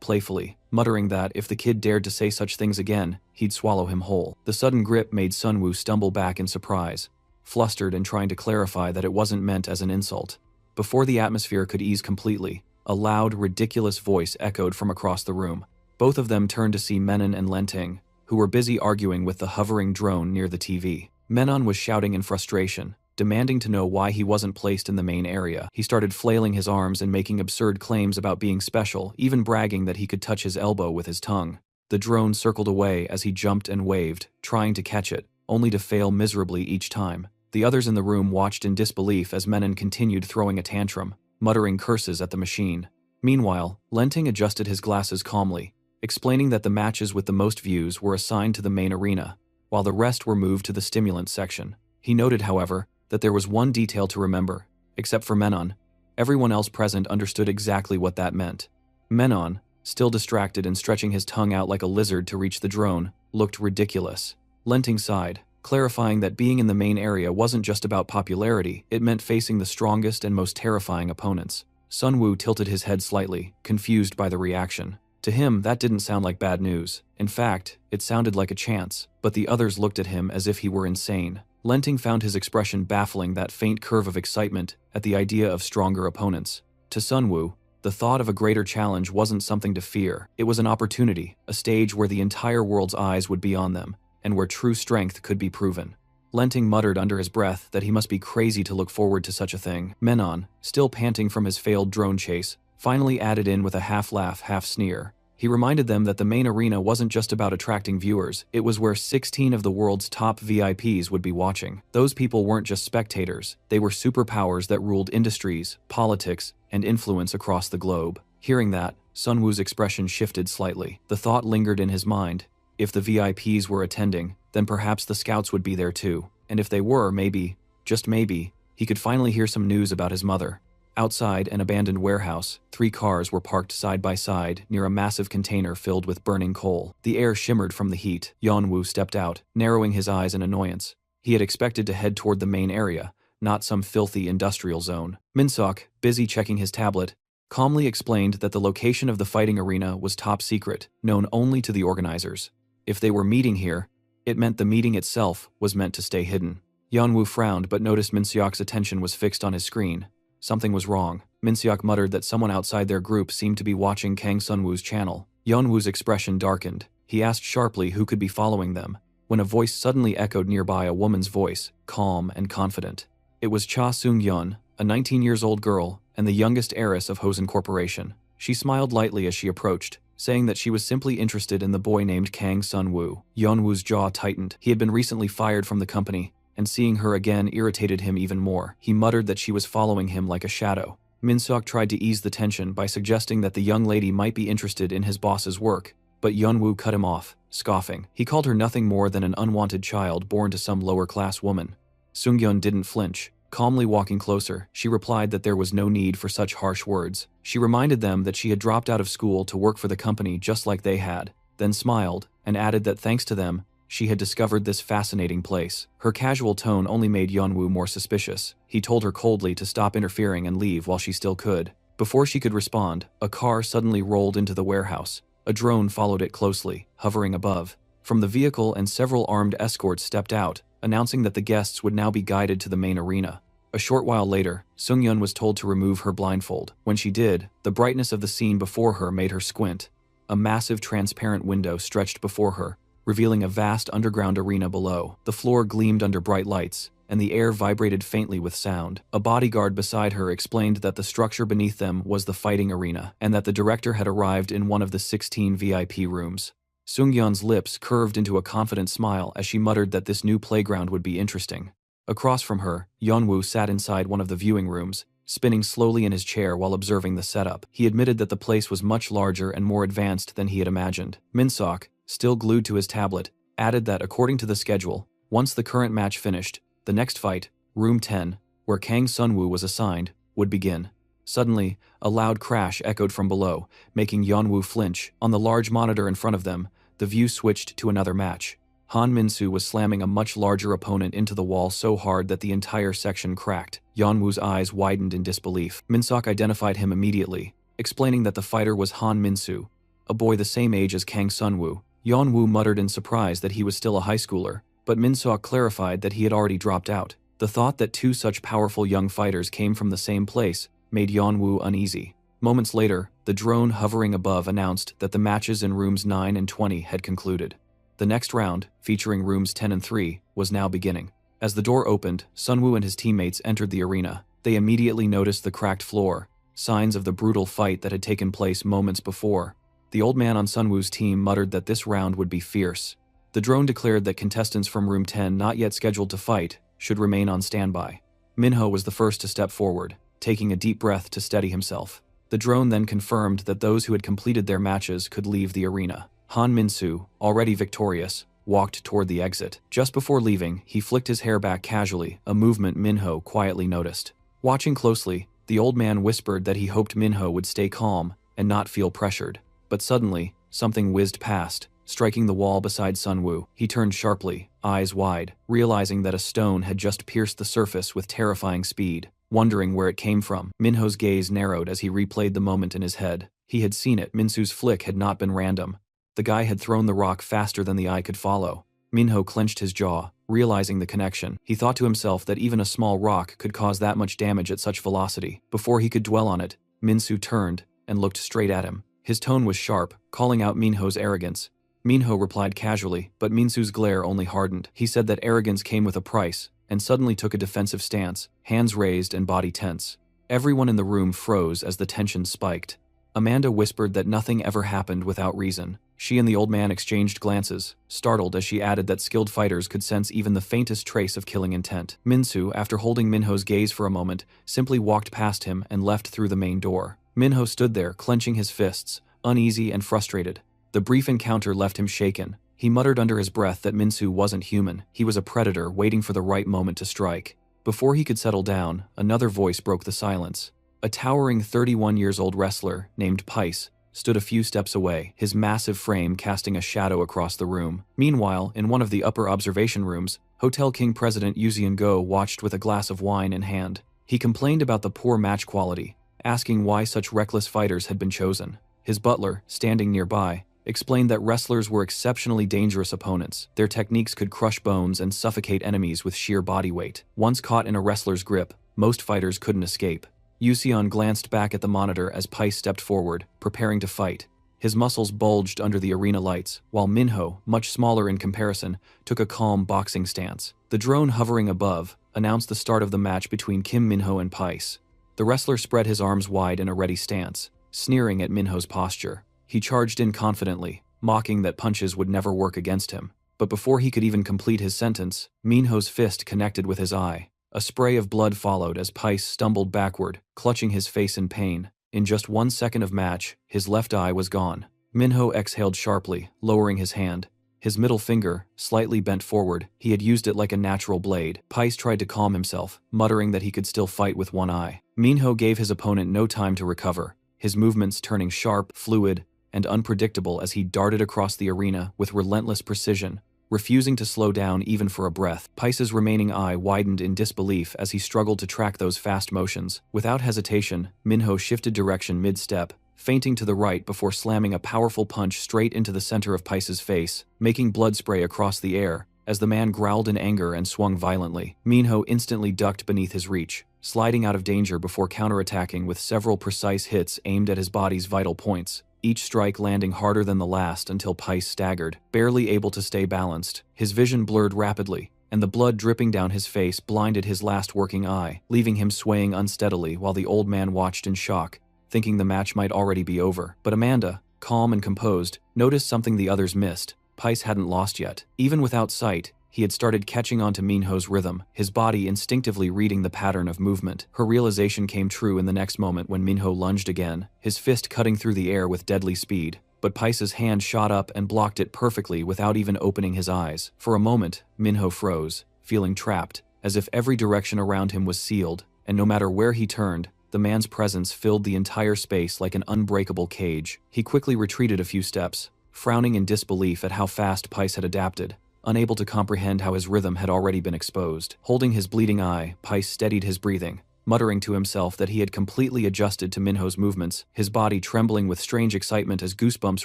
playfully, muttering that if the kid dared to say such things again, he'd swallow him whole. The sudden grip made Sunwoo stumble back in surprise, flustered and trying to clarify that it wasn't meant as an insult. Before the atmosphere could ease completely, a loud, ridiculous voice echoed from across the room. Both of them turned to see Menon and Lenting, who were busy arguing with the hovering drone near the TV. Menon was shouting in frustration, demanding to know why he wasn't placed in the main area. He started flailing his arms and making absurd claims about being special, even bragging that he could touch his elbow with his tongue. The drone circled away as he jumped and waved, trying to catch it, only to fail miserably each time. The others in the room watched in disbelief as Menon continued throwing a tantrum, muttering curses at the machine. Meanwhile, Lenting adjusted his glasses calmly, explaining that the matches with the most views were assigned to the main arena, while the rest were moved to the stimulant section. He noted, however, that there was one detail to remember. Except for Menon, everyone else present understood exactly what that meant. Menon, still distracted and stretching his tongue out like a lizard to reach the drone, looked ridiculous. Lenting sighed, clarifying that being in the main area wasn't just about popularity, it meant facing the strongest and most terrifying opponents. Sunwoo tilted his head slightly, confused by the reaction. To him, that didn't sound like bad news. In fact, it sounded like a chance, but the others looked at him as if he were insane. Lenting found his expression baffling, that faint curve of excitement at the idea of stronger opponents. To Sunwoo, the thought of a greater challenge wasn't something to fear. It was an opportunity, a stage where the entire world's eyes would be on them, and where true strength could be proven. Lenting muttered under his breath that he must be crazy to look forward to such a thing. Menon, still panting from his failed drone chase, finally added in with a half-laugh, half-sneer. He reminded them that the main arena wasn't just about attracting viewers, it was where 16 of the world's top VIPs would be watching. Those people weren't just spectators, they were superpowers that ruled industries, politics, and influence across the globe. Hearing that, Sunwoo's expression shifted slightly. The thought lingered in his mind. If the VIPs were attending, then perhaps the scouts would be there too. And if they were, maybe, just maybe, he could finally hear some news about his mother. Outside an abandoned warehouse, 3 cars were parked side by side near a massive container filled with burning coal. The air shimmered from the heat. Yeonwoo stepped out, narrowing his eyes in annoyance. He had expected to head toward the main area, not some filthy industrial zone. Minseok, busy checking his tablet, calmly explained that the location of the fighting arena was top secret, known only to the organizers. If they were meeting here, it meant the meeting itself was meant to stay hidden. Yeonwoo frowned but noticed Minseok's attention was fixed on his screen. Something was wrong. Minseok muttered that someone outside their group seemed to be watching Kang Sunwoo's channel. Yeonwoo's expression darkened. He asked sharply who could be following them, when a voice suddenly echoed nearby, a woman's voice, calm and confident. It was Cha Seung-yeon, a 19-year-old girl and the youngest heiress of Hosen Corporation. She smiled lightly as she approached, saying that she was simply interested in the boy named Kang Sunwoo. Yeonwoo's jaw tightened. He had been recently fired from the company, and seeing her again irritated him even more. He muttered that she was following him like a shadow. Min-seok tried to ease the tension by suggesting that the young lady might be interested in his boss's work, but Yeonwoo cut him off, scoffing. He called her nothing more than an unwanted child born to some lower-class woman. Sungyeon didn't flinch. Calmly walking closer, she replied that there was no need for such harsh words. She reminded them that she had dropped out of school to work for the company just like they had, then smiled, and added that thanks to them, she had discovered this fascinating place. Her casual tone only made Yeonwoo more suspicious. He told her coldly to stop interfering and leave while she still could. Before she could respond, a car suddenly rolled into the warehouse. A drone followed it closely, hovering above. From the vehicle and several armed escorts stepped out, announcing that the guests would now be guided to the main arena. A short while later, Sungyeon was told to remove her blindfold. When she did, the brightness of the scene before her made her squint. A massive transparent window stretched before her, revealing a vast underground arena below. The floor gleamed under bright lights, and the air vibrated faintly with sound. A bodyguard beside her explained that the structure beneath them was the fighting arena, and that the director had arrived in one of the 16 VIP rooms. Sungyeon's lips curved into a confident smile as she muttered that this new playground would be interesting. Across from her, Yeonwoo sat inside one of the viewing rooms, spinning slowly in his chair while observing the setup. He admitted that the place was much larger and more advanced than he had imagined. Min-seok, still glued to his tablet, added that according to the schedule, once the current match finished, the next fight, Room 10, where Kang Sunwoo was assigned, would begin. Suddenly, a loud crash echoed from below, making Yeonwoo flinch. On the large monitor in front of them, the view switched to another match. Han Min-soo was slamming a much larger opponent into the wall so hard that the entire section cracked. Yeonwoo's eyes widened in disbelief. Min-seok identified him immediately, explaining that the fighter was Han Min-soo, a boy the same age as Kang Sunwoo. Yeonwoo muttered in surprise that he was still a high schooler, but Min-seok clarified that he had already dropped out. The thought that two such powerful young fighters came from the same place made Yeonwoo uneasy. Moments later, the drone hovering above announced that the matches in rooms 9 and 20 had concluded. The next round, featuring rooms 10 and 3, was now beginning. As the door opened, Sunwoo and his teammates entered the arena. They immediately noticed the cracked floor, signs of the brutal fight that had taken place moments before. The old man on Sunwoo's team muttered that this round would be fierce. The drone declared that contestants from room 10 not yet scheduled to fight should remain on standby. Minho was the first to step forward, taking a deep breath to steady himself. The drone then confirmed that those who had completed their matches could leave the arena. Han Min-soo, already victorious, walked toward the exit. Just before leaving, he flicked his hair back casually, a movement Minho quietly noticed. Watching closely, the old man whispered that he hoped Minho would stay calm and not feel pressured. But suddenly, something whizzed past, striking the wall beside Sunwoo. He turned sharply, eyes wide, realizing that a stone had just pierced the surface with terrifying speed. Wondering where it came from, Minho's gaze narrowed as he replayed the moment in his head. He had seen it. Min-soo's flick had not been random. The guy had thrown the rock faster than the eye could follow. Minho clenched his jaw, realizing the connection. He thought to himself that even a small rock could cause that much damage at such velocity. Before he could dwell on it, Min-soo turned and looked straight at him. His tone was sharp, calling out Minho's arrogance. Minho replied casually, but Min-soo's glare only hardened. He said that arrogance came with a price, and suddenly took a defensive stance, hands raised and body tense. Everyone in the room froze as the tension spiked. Amanda whispered that nothing ever happened without reason. She and the old man exchanged glances, startled as she added that skilled fighters could sense even the faintest trace of killing intent. Min-soo, after holding Minho's gaze for a moment, simply walked past him and left through the main door. Minho stood there, clenching his fists, uneasy and frustrated. The brief encounter left him shaken. He muttered under his breath that Min-soo wasn't human. He was a predator waiting for the right moment to strike. Before he could settle down, another voice broke the silence. A towering 31-year-old wrestler named Pice stood a few steps away, his massive frame casting a shadow across the room. Meanwhile, in one of the upper observation rooms, Hotel King President Yu Zian-go watched with a glass of wine in hand. He complained about the poor match quality, asking why such reckless fighters had been chosen. His butler, standing nearby, explained that wrestlers were exceptionally dangerous opponents. Their techniques could crush bones and suffocate enemies with sheer body weight. Once caught in a wrestler's grip, most fighters couldn't escape. Yuseon glanced back at the monitor as Pice stepped forward, preparing to fight. His muscles bulged under the arena lights, while Minho, much smaller in comparison, took a calm boxing stance. The drone hovering above announced the start of the match between Kim Minho and Pice. The wrestler spread his arms wide in a ready stance, sneering at Minho's posture. He charged in confidently, mocking that punches would never work against him. But before he could even complete his sentence, Minho's fist connected with his eye. A spray of blood followed as Pais stumbled backward, clutching his face in pain. In just 1 second of match, his left eye was gone. Minho exhaled sharply, lowering his hand. His middle finger, slightly bent forward, he had used it like a natural blade. Pais tried to calm himself, muttering that he could still fight with one eye. Minho gave his opponent no time to recover, his movements turning sharp, fluid, and unpredictable as he darted across the arena with relentless precision, refusing to slow down even for a breath. Pais's remaining eye widened in disbelief as he struggled to track those fast motions. Without hesitation, Minho shifted direction mid-step, feinting to the right before slamming a powerful punch straight into the center of Pais's face, making blood spray across the air. As the man growled in anger and swung violently, Minho instantly ducked beneath his reach, sliding out of danger before counterattacking with several precise hits aimed at his body's vital points, each strike landing harder than the last until Pais staggered, barely able to stay balanced. His vision blurred rapidly, and the blood dripping down his face blinded his last working eye, leaving him swaying unsteadily while the old man watched in shock, thinking the match might already be over. But Amanda, calm and composed, noticed something the others missed. Pais hadn't lost yet. Even without sight, he had started catching on to Minho's rhythm, his body instinctively reading the pattern of movement. Her realization came true in the next moment when Minho lunged again, his fist cutting through the air with deadly speed. But Pais's hand shot up and blocked it perfectly without even opening his eyes. For a moment, Minho froze, feeling trapped, as if every direction around him was sealed, and no matter where he turned, the man's presence filled the entire space like an unbreakable cage. He quickly retreated a few steps, frowning in disbelief at how fast Pais had adapted, unable to comprehend how his rhythm had already been exposed. Holding his bleeding eye, Pais steadied his breathing, muttering to himself that he had completely adjusted to Minho's movements, his body trembling with strange excitement as goosebumps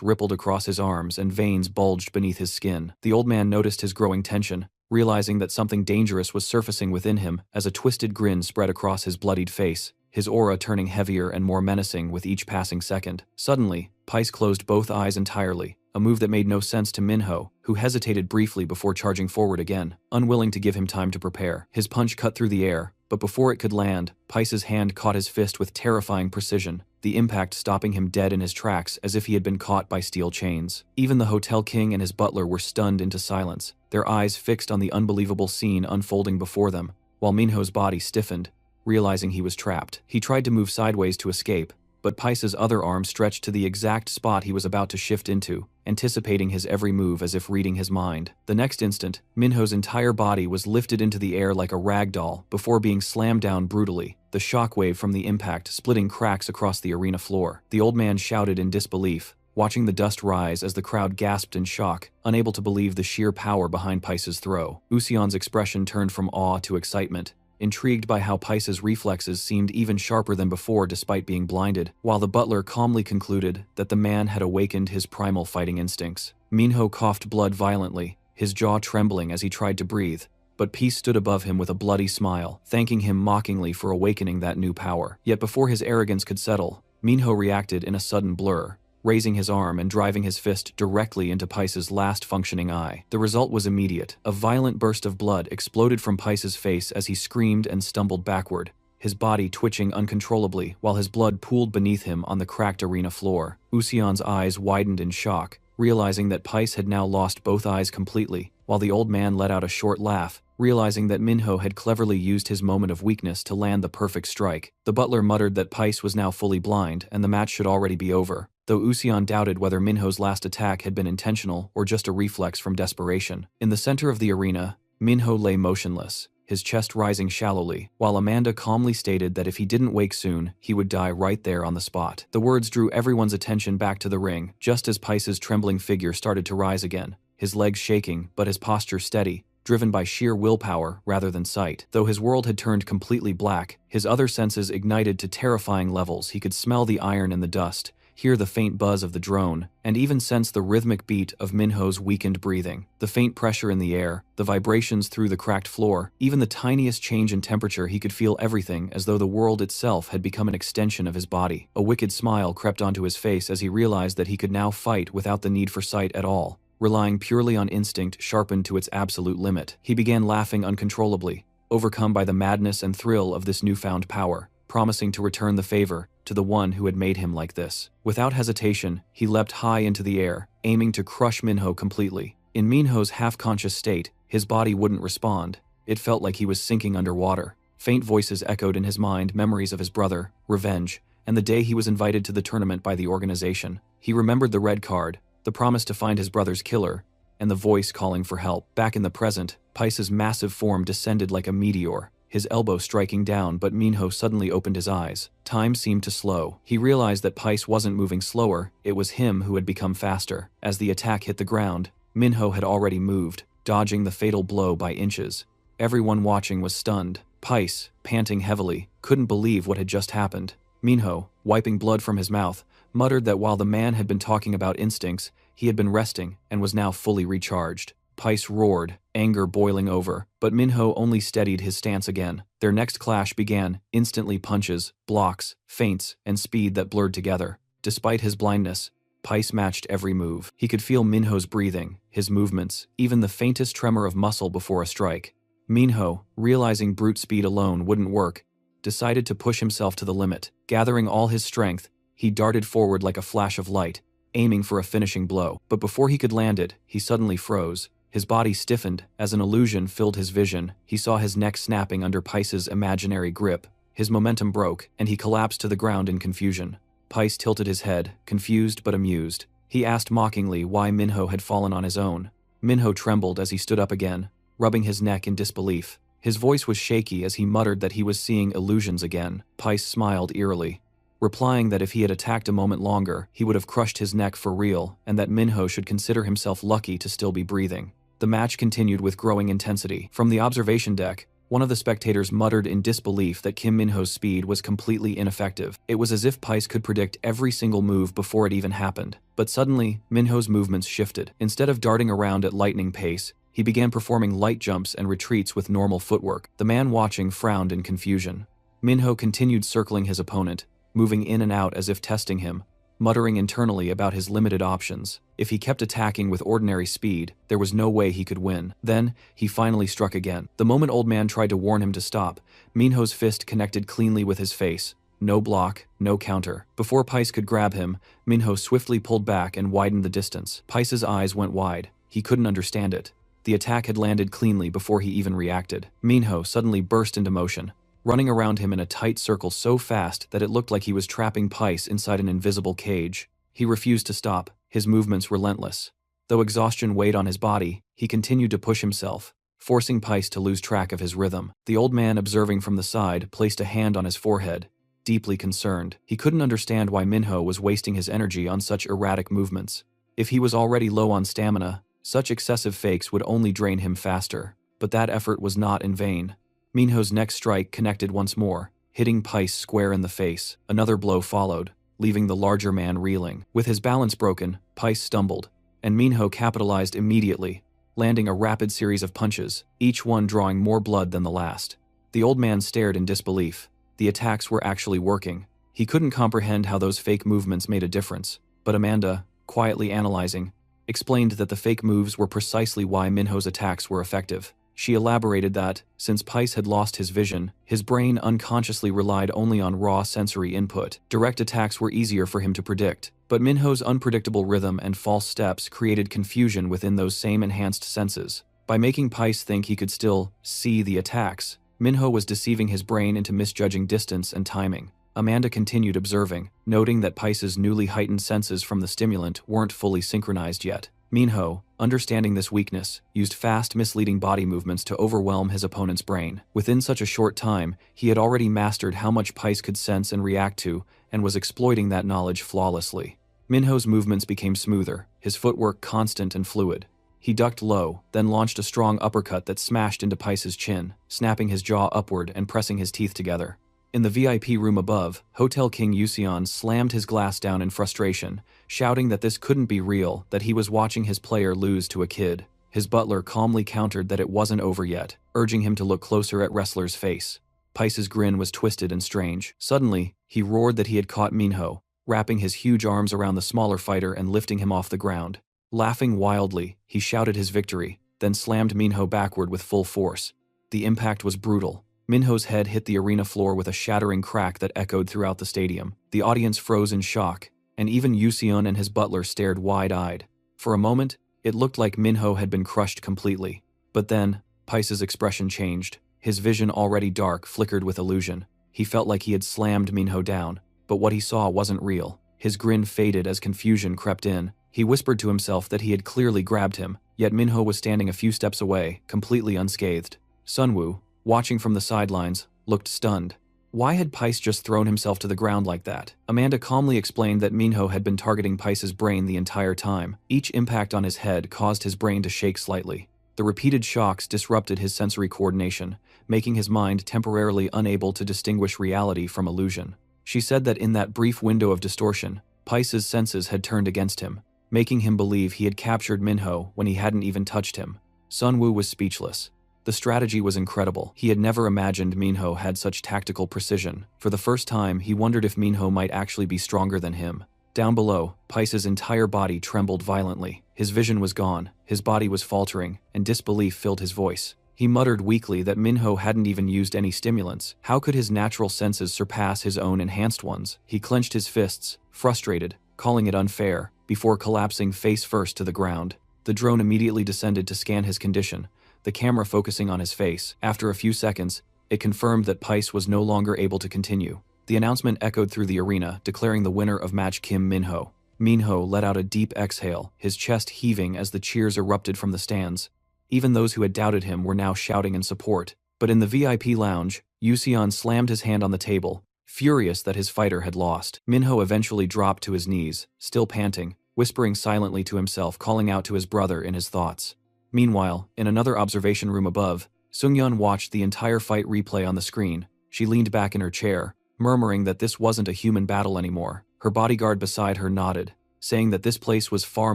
rippled across his arms and veins bulged beneath his skin. The old man noticed his growing tension, realizing that something dangerous was surfacing within him as a twisted grin spread across his bloodied face, his aura turning heavier and more menacing with each passing second. Suddenly, Pais closed both eyes entirely, a move that made no sense to Minho, who hesitated briefly before charging forward again, unwilling to give him time to prepare. His punch cut through the air, but before it could land, Pais's hand caught his fist with terrifying precision, the impact stopping him dead in his tracks as if he had been caught by steel chains. Even the hotel king and his butler were stunned into silence, their eyes fixed on the unbelievable scene unfolding before them, while Minho's body stiffened, realizing he was trapped. He tried to move sideways to escape, but Pais's other arm stretched to the exact spot he was about to shift into, anticipating his every move as if reading his mind. The next instant, Minho's entire body was lifted into the air like a rag doll before being slammed down brutally, the shockwave from the impact splitting cracks across the arena floor. The old man shouted in disbelief, watching the dust rise as the crowd gasped in shock, unable to believe the sheer power behind Pais's throw. Usion's expression turned from awe to excitement, intrigued by how Pais's reflexes seemed even sharper than before despite being blinded, while the butler calmly concluded that the man had awakened his primal fighting instincts. Minho coughed blood violently, his jaw trembling as he tried to breathe, but Peace stood above him with a bloody smile, thanking him mockingly for awakening that new power. Yet before his arrogance could settle, Minho reacted in a sudden blur, raising his arm and driving his fist directly into Pais's last functioning eye. The result was immediate. A violent burst of blood exploded from Pais's face as he screamed and stumbled backward, his body twitching uncontrollably while his blood pooled beneath him on the cracked arena floor. Usion's eyes widened in shock, realizing that Pais had now lost both eyes completely, while the old man let out a short laugh, realizing that Minho had cleverly used his moment of weakness to land the perfect strike. The butler muttered that Pais was now fully blind and the match should already be over, though Usion doubted whether Minho's last attack had been intentional or just a reflex from desperation. In the center of the arena, Minho lay motionless, his chest rising shallowly, while Amanda calmly stated that if he didn't wake soon, he would die right there on the spot. The words drew everyone's attention back to the ring, just as Pais's trembling figure started to rise again, his legs shaking but his posture steady, driven by sheer willpower rather than sight. Though his world had turned completely black, his other senses ignited to terrifying levels. He could smell the iron in the dust, hear the faint buzz of the drone, and even sense the rhythmic beat of Minho's weakened breathing. The faint pressure in the air, the vibrations through the cracked floor, even the tiniest change in temperature. He could feel everything as though the world itself had become an extension of his body. A wicked smile crept onto his face as he realized that he could now fight without the need for sight at all, relying purely on instinct sharpened to its absolute limit. He began laughing uncontrollably, overcome by the madness and thrill of this newfound power, promising to return the favor to the one who had made him like this. Without hesitation, he leapt high into the air, aiming to crush Minho completely. In Minho's half-conscious state, his body wouldn't respond. It felt like he was sinking underwater. Faint voices echoed in his mind, memories of his brother, revenge, and the day he was invited to the tournament by the organization. He remembered the red card, the promise to find his brother's killer, and the voice calling for help. Back in the present, Pais's massive form descended like a meteor, his elbow striking down, but Minho suddenly opened his eyes. Time seemed to slow. He realized that Pais wasn't moving slower, it was him who had become faster. As the attack hit the ground, Minho had already moved, dodging the fatal blow by inches. Everyone watching was stunned. Pais, panting heavily, couldn't believe what had just happened. Minho, wiping blood from his mouth, muttered that while the man had been talking about instincts, he had been resting and was now fully recharged. Pais roared, anger boiling over, but Minho only steadied his stance again. Their next clash began, instantly punches, blocks, feints, and speed that blurred together. Despite his blindness, Pais matched every move. He could feel Minho's breathing, his movements, even the faintest tremor of muscle before a strike. Minho, realizing brute speed alone wouldn't work, decided to push himself to the limit. Gathering all his strength, he darted forward like a flash of light, aiming for a finishing blow. But before he could land it, he suddenly froze. His body stiffened as an illusion filled his vision. He saw his neck snapping under Pais's imaginary grip. His momentum broke, and he collapsed to the ground in confusion. Pais tilted his head, confused but amused. He asked mockingly why Minho had fallen on his own. Minho trembled as he stood up again, rubbing his neck in disbelief. His voice was shaky as he muttered that he was seeing illusions again. Pais smiled eerily, replying that if he had attacked a moment longer, he would have crushed his neck for real, and that Minho should consider himself lucky to still be breathing. The match continued with growing intensity. From the observation deck, one of the spectators muttered in disbelief that Kim Minho's speed was completely ineffective. It was as if Pais could predict every single move before it even happened. But suddenly, Minho's movements shifted. Instead of darting around at lightning pace, he began performing light jumps and retreats with normal footwork. The man watching frowned in confusion. Minho continued circling his opponent, moving in and out as if testing him, muttering internally about his limited options. If he kept attacking with ordinary speed, there was no way he could win. Then, he finally struck again. The moment Old Man tried to warn him to stop, Minho's fist connected cleanly with his face. No block, no counter. Before Pais could grab him, Minho swiftly pulled back and widened the distance. Pais's eyes went wide. He couldn't understand it. The attack had landed cleanly before he even reacted. Minho suddenly burst into motion, running around him in a tight circle so fast that it looked like he was trapping Pais inside an invisible cage. He refused to stop, his movements relentless. Though exhaustion weighed on his body, he continued to push himself, forcing Pais to lose track of his rhythm. The old man, observing from the side, placed a hand on his forehead, deeply concerned. He couldn't understand why Minho was wasting his energy on such erratic movements. If he was already low on stamina, such excessive fakes would only drain him faster. But that effort was not in vain. Minho's next strike connected once more, hitting Pais square in the face. Another blow followed, leaving the larger man reeling. With his balance broken, Pais stumbled, and Minho capitalized immediately, landing a rapid series of punches, each one drawing more blood than the last. The old man stared in disbelief. The attacks were actually working. He couldn't comprehend how those fake movements made a difference, but Amanda, quietly analyzing, explained that the fake moves were precisely why Minho's attacks were effective. She elaborated that, since Pais had lost his vision, his brain unconsciously relied only on raw sensory input. Direct attacks were easier for him to predict, but Minho's unpredictable rhythm and false steps created confusion within those same enhanced senses. By making Pais think he could still see the attacks, Minho was deceiving his brain into misjudging distance and timing. Amanda continued observing, noting that Pais's newly heightened senses from the stimulant weren't fully synchronized yet. Minho, understanding this weakness, used fast, misleading body movements to overwhelm his opponent's brain. Within such a short time, he had already mastered how much Pais could sense and react to, and was exploiting that knowledge flawlessly. Minho's movements became smoother, his footwork constant and fluid. He ducked low, then launched a strong uppercut that smashed into Pais's chin, snapping his jaw upward and pressing his teeth together. In the VIP room above, Hotel King Yusion slammed his glass down in frustration, shouting that this couldn't be real, that he was watching his player lose to a kid. His butler calmly countered that it wasn't over yet, urging him to look closer at wrestler's face. Pais's grin was twisted and strange. Suddenly, he roared that he had caught Minho, wrapping his huge arms around the smaller fighter and lifting him off the ground. Laughing wildly, he shouted his victory, then slammed Minho backward with full force. The impact was brutal. Minho's head hit the arena floor with a shattering crack that echoed throughout the stadium. The audience froze in shock, and even Yusion and his butler stared wide-eyed. For a moment, It looked like Minho had been crushed completely. But then, Pais's expression changed. His vision, already dark, flickered with illusion. He felt like he had slammed Minho down, but what he saw wasn't real. His grin faded as confusion crept in. He whispered to himself that he had clearly grabbed him, yet Minho was standing a few steps away, completely unscathed. Sunwoo, watching from the sidelines, looked stunned. Why had Pais just thrown himself to the ground like that? Amanda calmly explained that Minho had been targeting Pais's brain the entire time. Each impact on his head caused his brain to shake slightly. The repeated shocks disrupted his sensory coordination, making his mind temporarily unable to distinguish reality from illusion. She said that in that brief window of distortion, Pais's senses had turned against him, making him believe he had captured Minho when he hadn't even touched him. Sunwoo was speechless. The strategy was incredible. He had never imagined Minho had such tactical precision. For the first time, he wondered if Minho might actually be stronger than him. Down below, Pais's entire body trembled violently. His vision was gone, his body was faltering, and disbelief filled his voice. He muttered weakly that Minho hadn't even used any stimulants. How could his natural senses surpass his own enhanced ones? He clenched his fists, frustrated, calling it unfair, before collapsing face first to the ground. The drone immediately descended to scan his condition, the camera focusing on his face. After a few seconds, it confirmed that Pais was no longer able to continue. The announcement echoed through the arena, declaring the winner of match Kim Minho. Minho let out a deep exhale, his chest heaving as the cheers erupted from the stands. Even those who had doubted him were now shouting in support. But in the VIP lounge, Yuseon slammed his hand on the table, furious that his fighter had lost. Minho eventually dropped to his knees, still panting, whispering silently to himself, calling out to his brother in his thoughts. Meanwhile, in another observation room above, Sungyeon watched the entire fight replay on the screen. She leaned back in her chair, murmuring that this wasn't a human battle anymore. Her bodyguard beside her nodded, saying that this place was far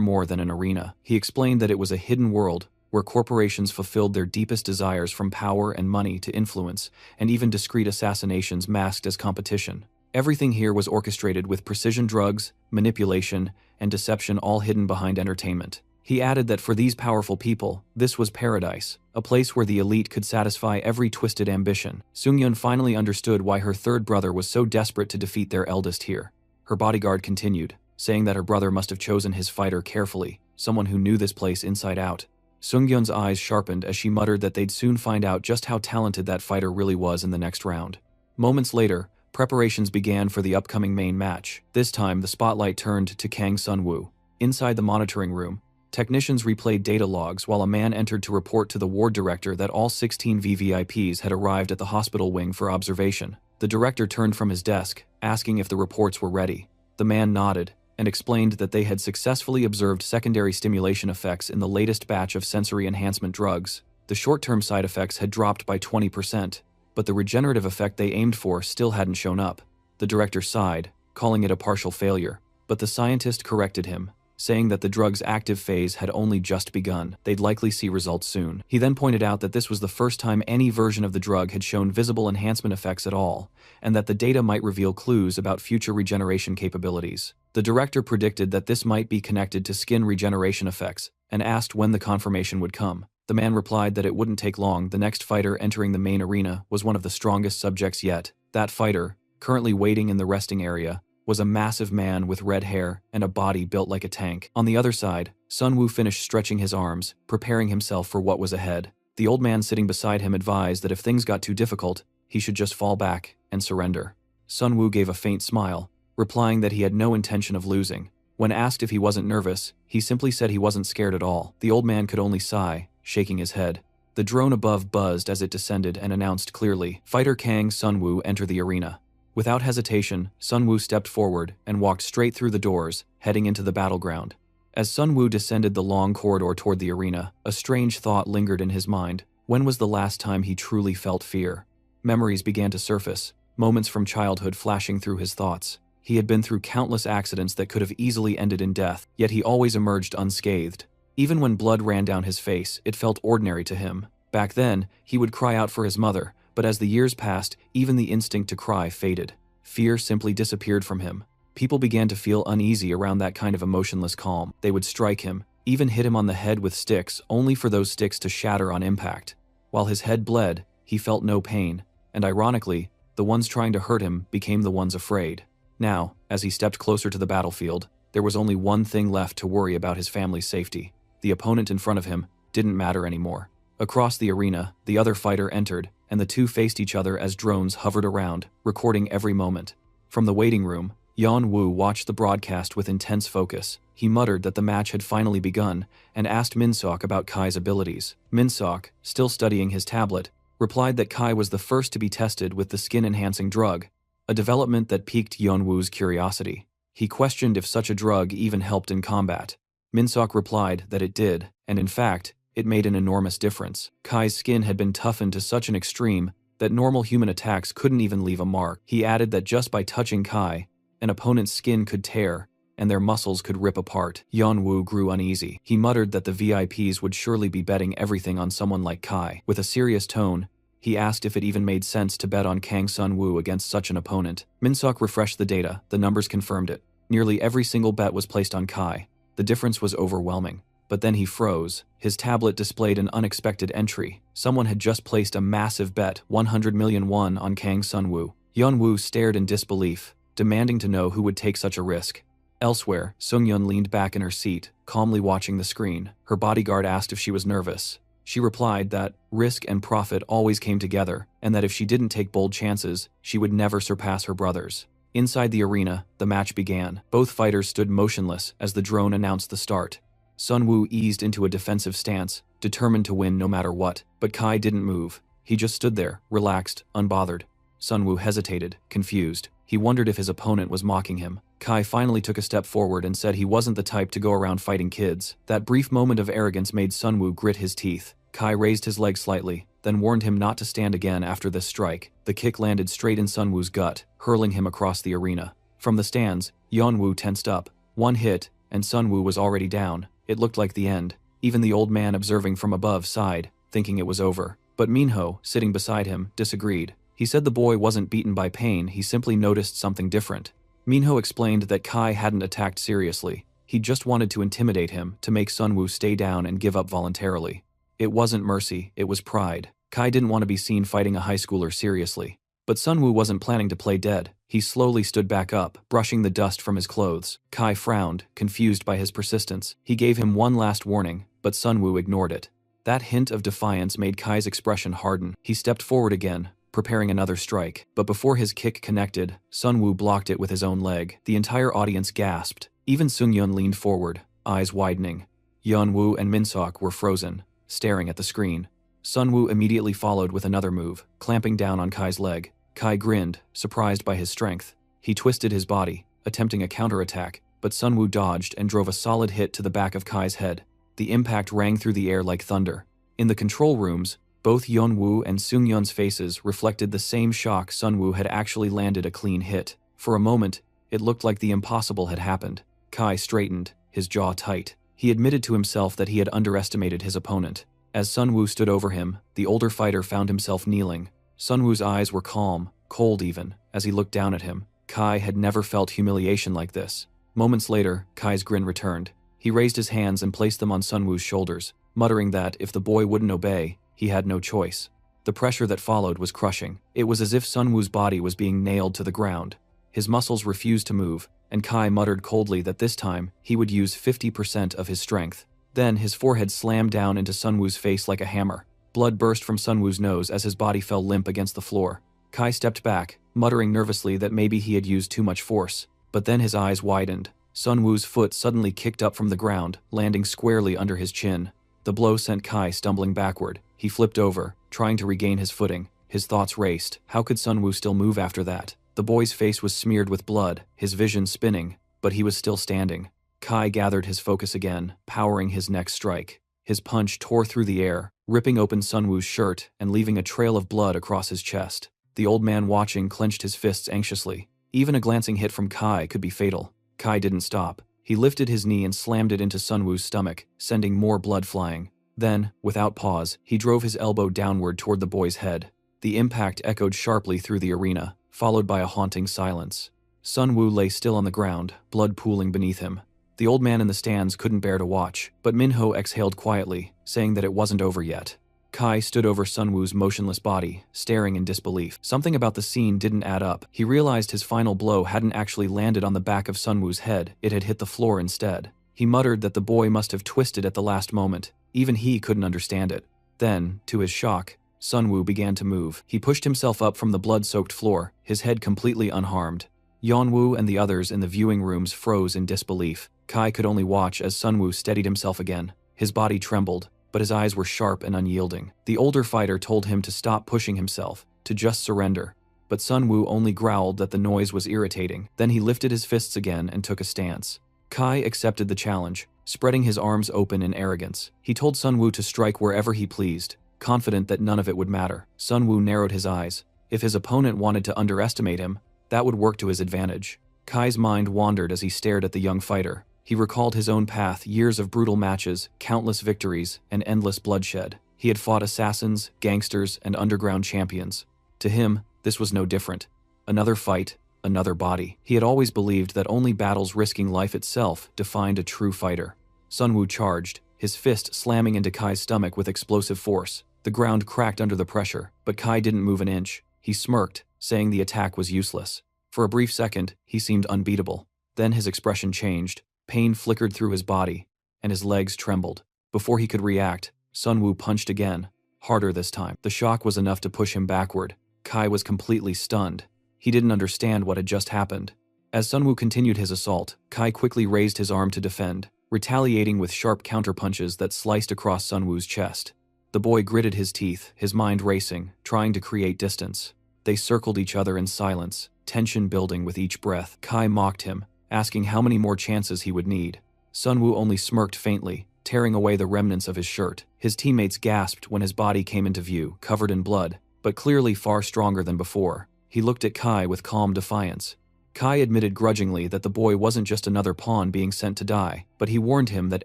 more than an arena. He explained that it was a hidden world, where corporations fulfilled their deepest desires, from power and money to influence, and even discreet assassinations masked as competition. Everything here was orchestrated with precision, drugs, manipulation, and deception, all hidden behind entertainment. He added that for these powerful people, this was paradise, a place where the elite could satisfy every twisted ambition. Sungyeon finally understood why her third brother was so desperate to defeat their eldest here. Her bodyguard continued, saying that her brother must have chosen his fighter carefully, someone who knew this place inside out. Sungyeon's eyes sharpened as she muttered that they'd soon find out just how talented that fighter really was in the next round. Moments later, preparations began for the upcoming main match. This time, the spotlight turned to Kang Sunwoo. Inside the monitoring room, technicians replayed data logs while a man entered to report to the ward director that all 16 VVIPs had arrived at the hospital wing for observation. The director turned from his desk, asking if the reports were ready. The man nodded, and explained that they had successfully observed secondary stimulation effects in the latest batch of sensory enhancement drugs. The short-term side effects had dropped by 20%, but the regenerative effect they aimed for still hadn't shown up. The director sighed, calling it a partial failure, but the scientist corrected him, saying that the drug's active phase had only just begun. They'd likely see results soon. He then pointed out that this was the first time any version of the drug had shown visible enhancement effects at all, and that the data might reveal clues about future regeneration capabilities. The director predicted that this might be connected to skin regeneration effects, and asked when the confirmation would come. The man replied that it wouldn't take long. The next fighter entering the main arena was one of the strongest subjects yet. That fighter, currently waiting in the resting area, was a massive man with red hair and a body built like a tank. On the other side, Sunwoo finished stretching his arms, preparing himself for what was ahead. The old man sitting beside him advised that if things got too difficult, he should just fall back and surrender. Sunwoo gave a faint smile, replying that he had no intention of losing. When asked if he wasn't nervous, he simply said he wasn't scared at all. The old man could only sigh, shaking his head. The drone above buzzed as it descended and announced clearly, "Fighter Kang Sunwoo enter the arena." Without hesitation, Sunwoo stepped forward and walked straight through the doors, heading into the battleground. As Sunwoo descended the long corridor toward the arena, a strange thought lingered in his mind. When was the last time he truly felt fear? Memories began to surface, moments from childhood flashing through his thoughts. He had been through countless accidents that could have easily ended in death, yet he always emerged unscathed. Even when blood ran down his face, it felt ordinary to him. Back then, he would cry out for his mother, but as the years passed, even the instinct to cry faded. Fear simply disappeared from him. People began to feel uneasy around that kind of emotionless calm. They would strike him, even hit him on the head with sticks, only for those sticks to shatter on impact. While his head bled, he felt no pain, and ironically, the ones trying to hurt him became the ones afraid. Now, as he stepped closer to the battlefield, there was only one thing left to worry about: his family's safety. The opponent in front of him didn't matter anymore. Across the arena, the other fighter entered, and the two faced each other as drones hovered around, recording every moment. From the waiting room, Yan Wu watched the broadcast with intense focus. He muttered that the match had finally begun and asked Min-seok about Kai's abilities. Min-seok, still studying his tablet, replied that Kai was the first to be tested with the skin-enhancing drug, a development that piqued Yan Wu's curiosity. He questioned if such a drug even helped in combat. Min-seok replied that it did, and in fact, it made an enormous difference. Kai's skin had been toughened to such an extreme that normal human attacks couldn't even leave a mark. He added that just by touching Kai, an opponent's skin could tear, and their muscles could rip apart. Yan Wu grew uneasy. He muttered that the VIPs would surely be betting everything on someone like Kai. With a serious tone, he asked if it even made sense to bet on Kang Sun-woo against such an opponent. Min-seok refreshed the data. The numbers confirmed it. Nearly every single bet was placed on Kai. The difference was overwhelming. But then he froze. His tablet displayed an unexpected entry. Someone had just placed a massive bet, 100 million won, on Kang Sun-woo. Yan Wu stared in disbelief, demanding to know who would take such a risk. Elsewhere, Sung-yeon leaned back in her seat, calmly watching the screen. Her bodyguard asked if she was nervous. She replied that risk and profit always came together, and that if she didn't take bold chances, she would never surpass her brothers. Inside the arena, the match began. Both fighters stood motionless as the drone announced the start. Sun-woo eased into a defensive stance, determined to win no matter what. But Kai didn't move. He just stood there, relaxed, unbothered. Sun-woo hesitated, confused. He wondered if his opponent was mocking him. Kai finally took a step forward and said he wasn't the type to go around fighting kids. That brief moment of arrogance made Sun-woo grit his teeth. Kai raised his leg slightly, then warned him not to stand again after this strike. The kick landed straight in Sun-woo's gut, hurling him across the arena. From the stands, Yan Wu tensed up. One hit, and Sun-woo was already down. It looked like the end. Even the old man observing from above sighed, thinking it was over. But Minho, sitting beside him, disagreed. He said the boy wasn't beaten by pain, he simply noticed something different. Minho explained that Kai hadn't attacked seriously. He just wanted to intimidate him, to make Sun-woo stay down and give up voluntarily. It wasn't mercy, it was pride. Kai didn't want to be seen fighting a high schooler seriously. But Sun-woo wasn't planning to play dead. He slowly stood back up, brushing the dust from his clothes. Kai frowned, confused by his persistence. He gave him one last warning, but Sun-woo ignored it. That hint of defiance made Kai's expression harden. He stepped forward again, preparing another strike. But before his kick connected, Sun-woo blocked it with his own leg. The entire audience gasped. Even Sung-yeon leaned forward, eyes widening. Yan Wu and Min-seok were frozen, staring at the screen. Sun-woo immediately followed with another move, clamping down on Kai's leg. Kai grinned, surprised by his strength. He twisted his body, attempting a counterattack, but Sun-woo dodged and drove a solid hit to the back of Kai's head. The impact rang through the air like thunder. In the control rooms, both Yeon-woo and Sung-yeon's faces reflected the same shock. Sun-woo had actually landed a clean hit. For a moment, it looked like the impossible had happened. Kai straightened, his jaw tight. He admitted to himself that he had underestimated his opponent. As Sun-woo stood over him, the older fighter found himself kneeling. Sun-woo's eyes were calm, cold even, as he looked down at him. Kai had never felt humiliation like this. Moments later, Kai's grin returned. He raised his hands and placed them on Sun-woo's shoulders, muttering that if the boy wouldn't obey, he had no choice. The pressure that followed was crushing. It was as if Sun-woo's body was being nailed to the ground. His muscles refused to move, and Kai muttered coldly that this time, he would use 50% of his strength. Then his forehead slammed down into Sun-woo's face like a hammer. Blood burst from Sun-woo's nose as his body fell limp against the floor. Kai stepped back, muttering nervously that maybe he had used too much force. But then his eyes widened. Sun-woo's foot suddenly kicked up from the ground, landing squarely under his chin. The blow sent Kai stumbling backward. He flipped over, trying to regain his footing. His thoughts raced. How could Sun-woo still move after that? The boy's face was smeared with blood, his vision spinning, but he was still standing. Kai gathered his focus again, powering his next strike. His punch tore through the air, ripping open Sun-woo's shirt and leaving a trail of blood across his chest. The old man watching clenched his fists anxiously. Even a glancing hit from Kai could be fatal. Kai didn't stop. He lifted his knee and slammed it into Sun-woo's stomach, sending more blood flying. Then, without pause, he drove his elbow downward toward the boy's head. The impact echoed sharply through the arena, followed by a haunting silence. Sun-woo lay still on the ground, blood pooling beneath him. The old man in the stands couldn't bear to watch, but Minho exhaled quietly, saying that it wasn't over yet. Kai stood over Sun-woo's motionless body, staring in disbelief. Something about the scene didn't add up. He realized his final blow hadn't actually landed on the back of Sun-woo's head, it had hit the floor instead. He muttered that the boy must have twisted at the last moment. Even he couldn't understand it. Then, to his shock, Sunwoo began to move. He pushed himself up from the blood-soaked floor, his head completely unharmed. Yeonwoo and the others in the viewing rooms froze in disbelief. Kai could only watch as Sunwoo steadied himself again. His body trembled, but his eyes were sharp and unyielding. The older fighter told him to stop pushing himself, to just surrender. But Sunwoo only growled that the noise was irritating. Then he lifted his fists again and took a stance. Kai accepted the challenge, spreading his arms open in arrogance. He told Sunwoo to strike wherever he pleased, confident that none of it would matter. Sunwoo narrowed his eyes. If his opponent wanted to underestimate him, that would work to his advantage. Kai's mind wandered as he stared at the young fighter. He recalled his own path, years of brutal matches, countless victories, and endless bloodshed. He had fought assassins, gangsters, and underground champions. To him, this was no different. Another fight, another body. He had always believed that only battles risking life itself defined a true fighter. Sunwoo charged, his fist slamming into Kai's stomach with explosive force. The ground cracked under the pressure, but Kai didn't move an inch. He smirked, saying the attack was useless. For a brief second, he seemed unbeatable. Then his expression changed. Pain flickered through his body, and his legs trembled. Before he could react, Sunwoo punched again, harder this time. The shock was enough to push him backward. Kai was completely stunned. He didn't understand what had just happened. As Sunwoo continued his assault, Kai quickly raised his arm to defend, retaliating with sharp counterpunches that sliced across Sunwoo's chest. The boy gritted his teeth, his mind racing, trying to create distance. They circled each other in silence, tension building with each breath. Kai mocked him, asking how many more chances he would need. Sunwoo only smirked faintly, tearing away the remnants of his shirt. His teammates gasped when his body came into view, covered in blood, but clearly far stronger than before. He looked at Kai with calm defiance. Kai admitted grudgingly that the boy wasn't just another pawn being sent to die, but he warned him that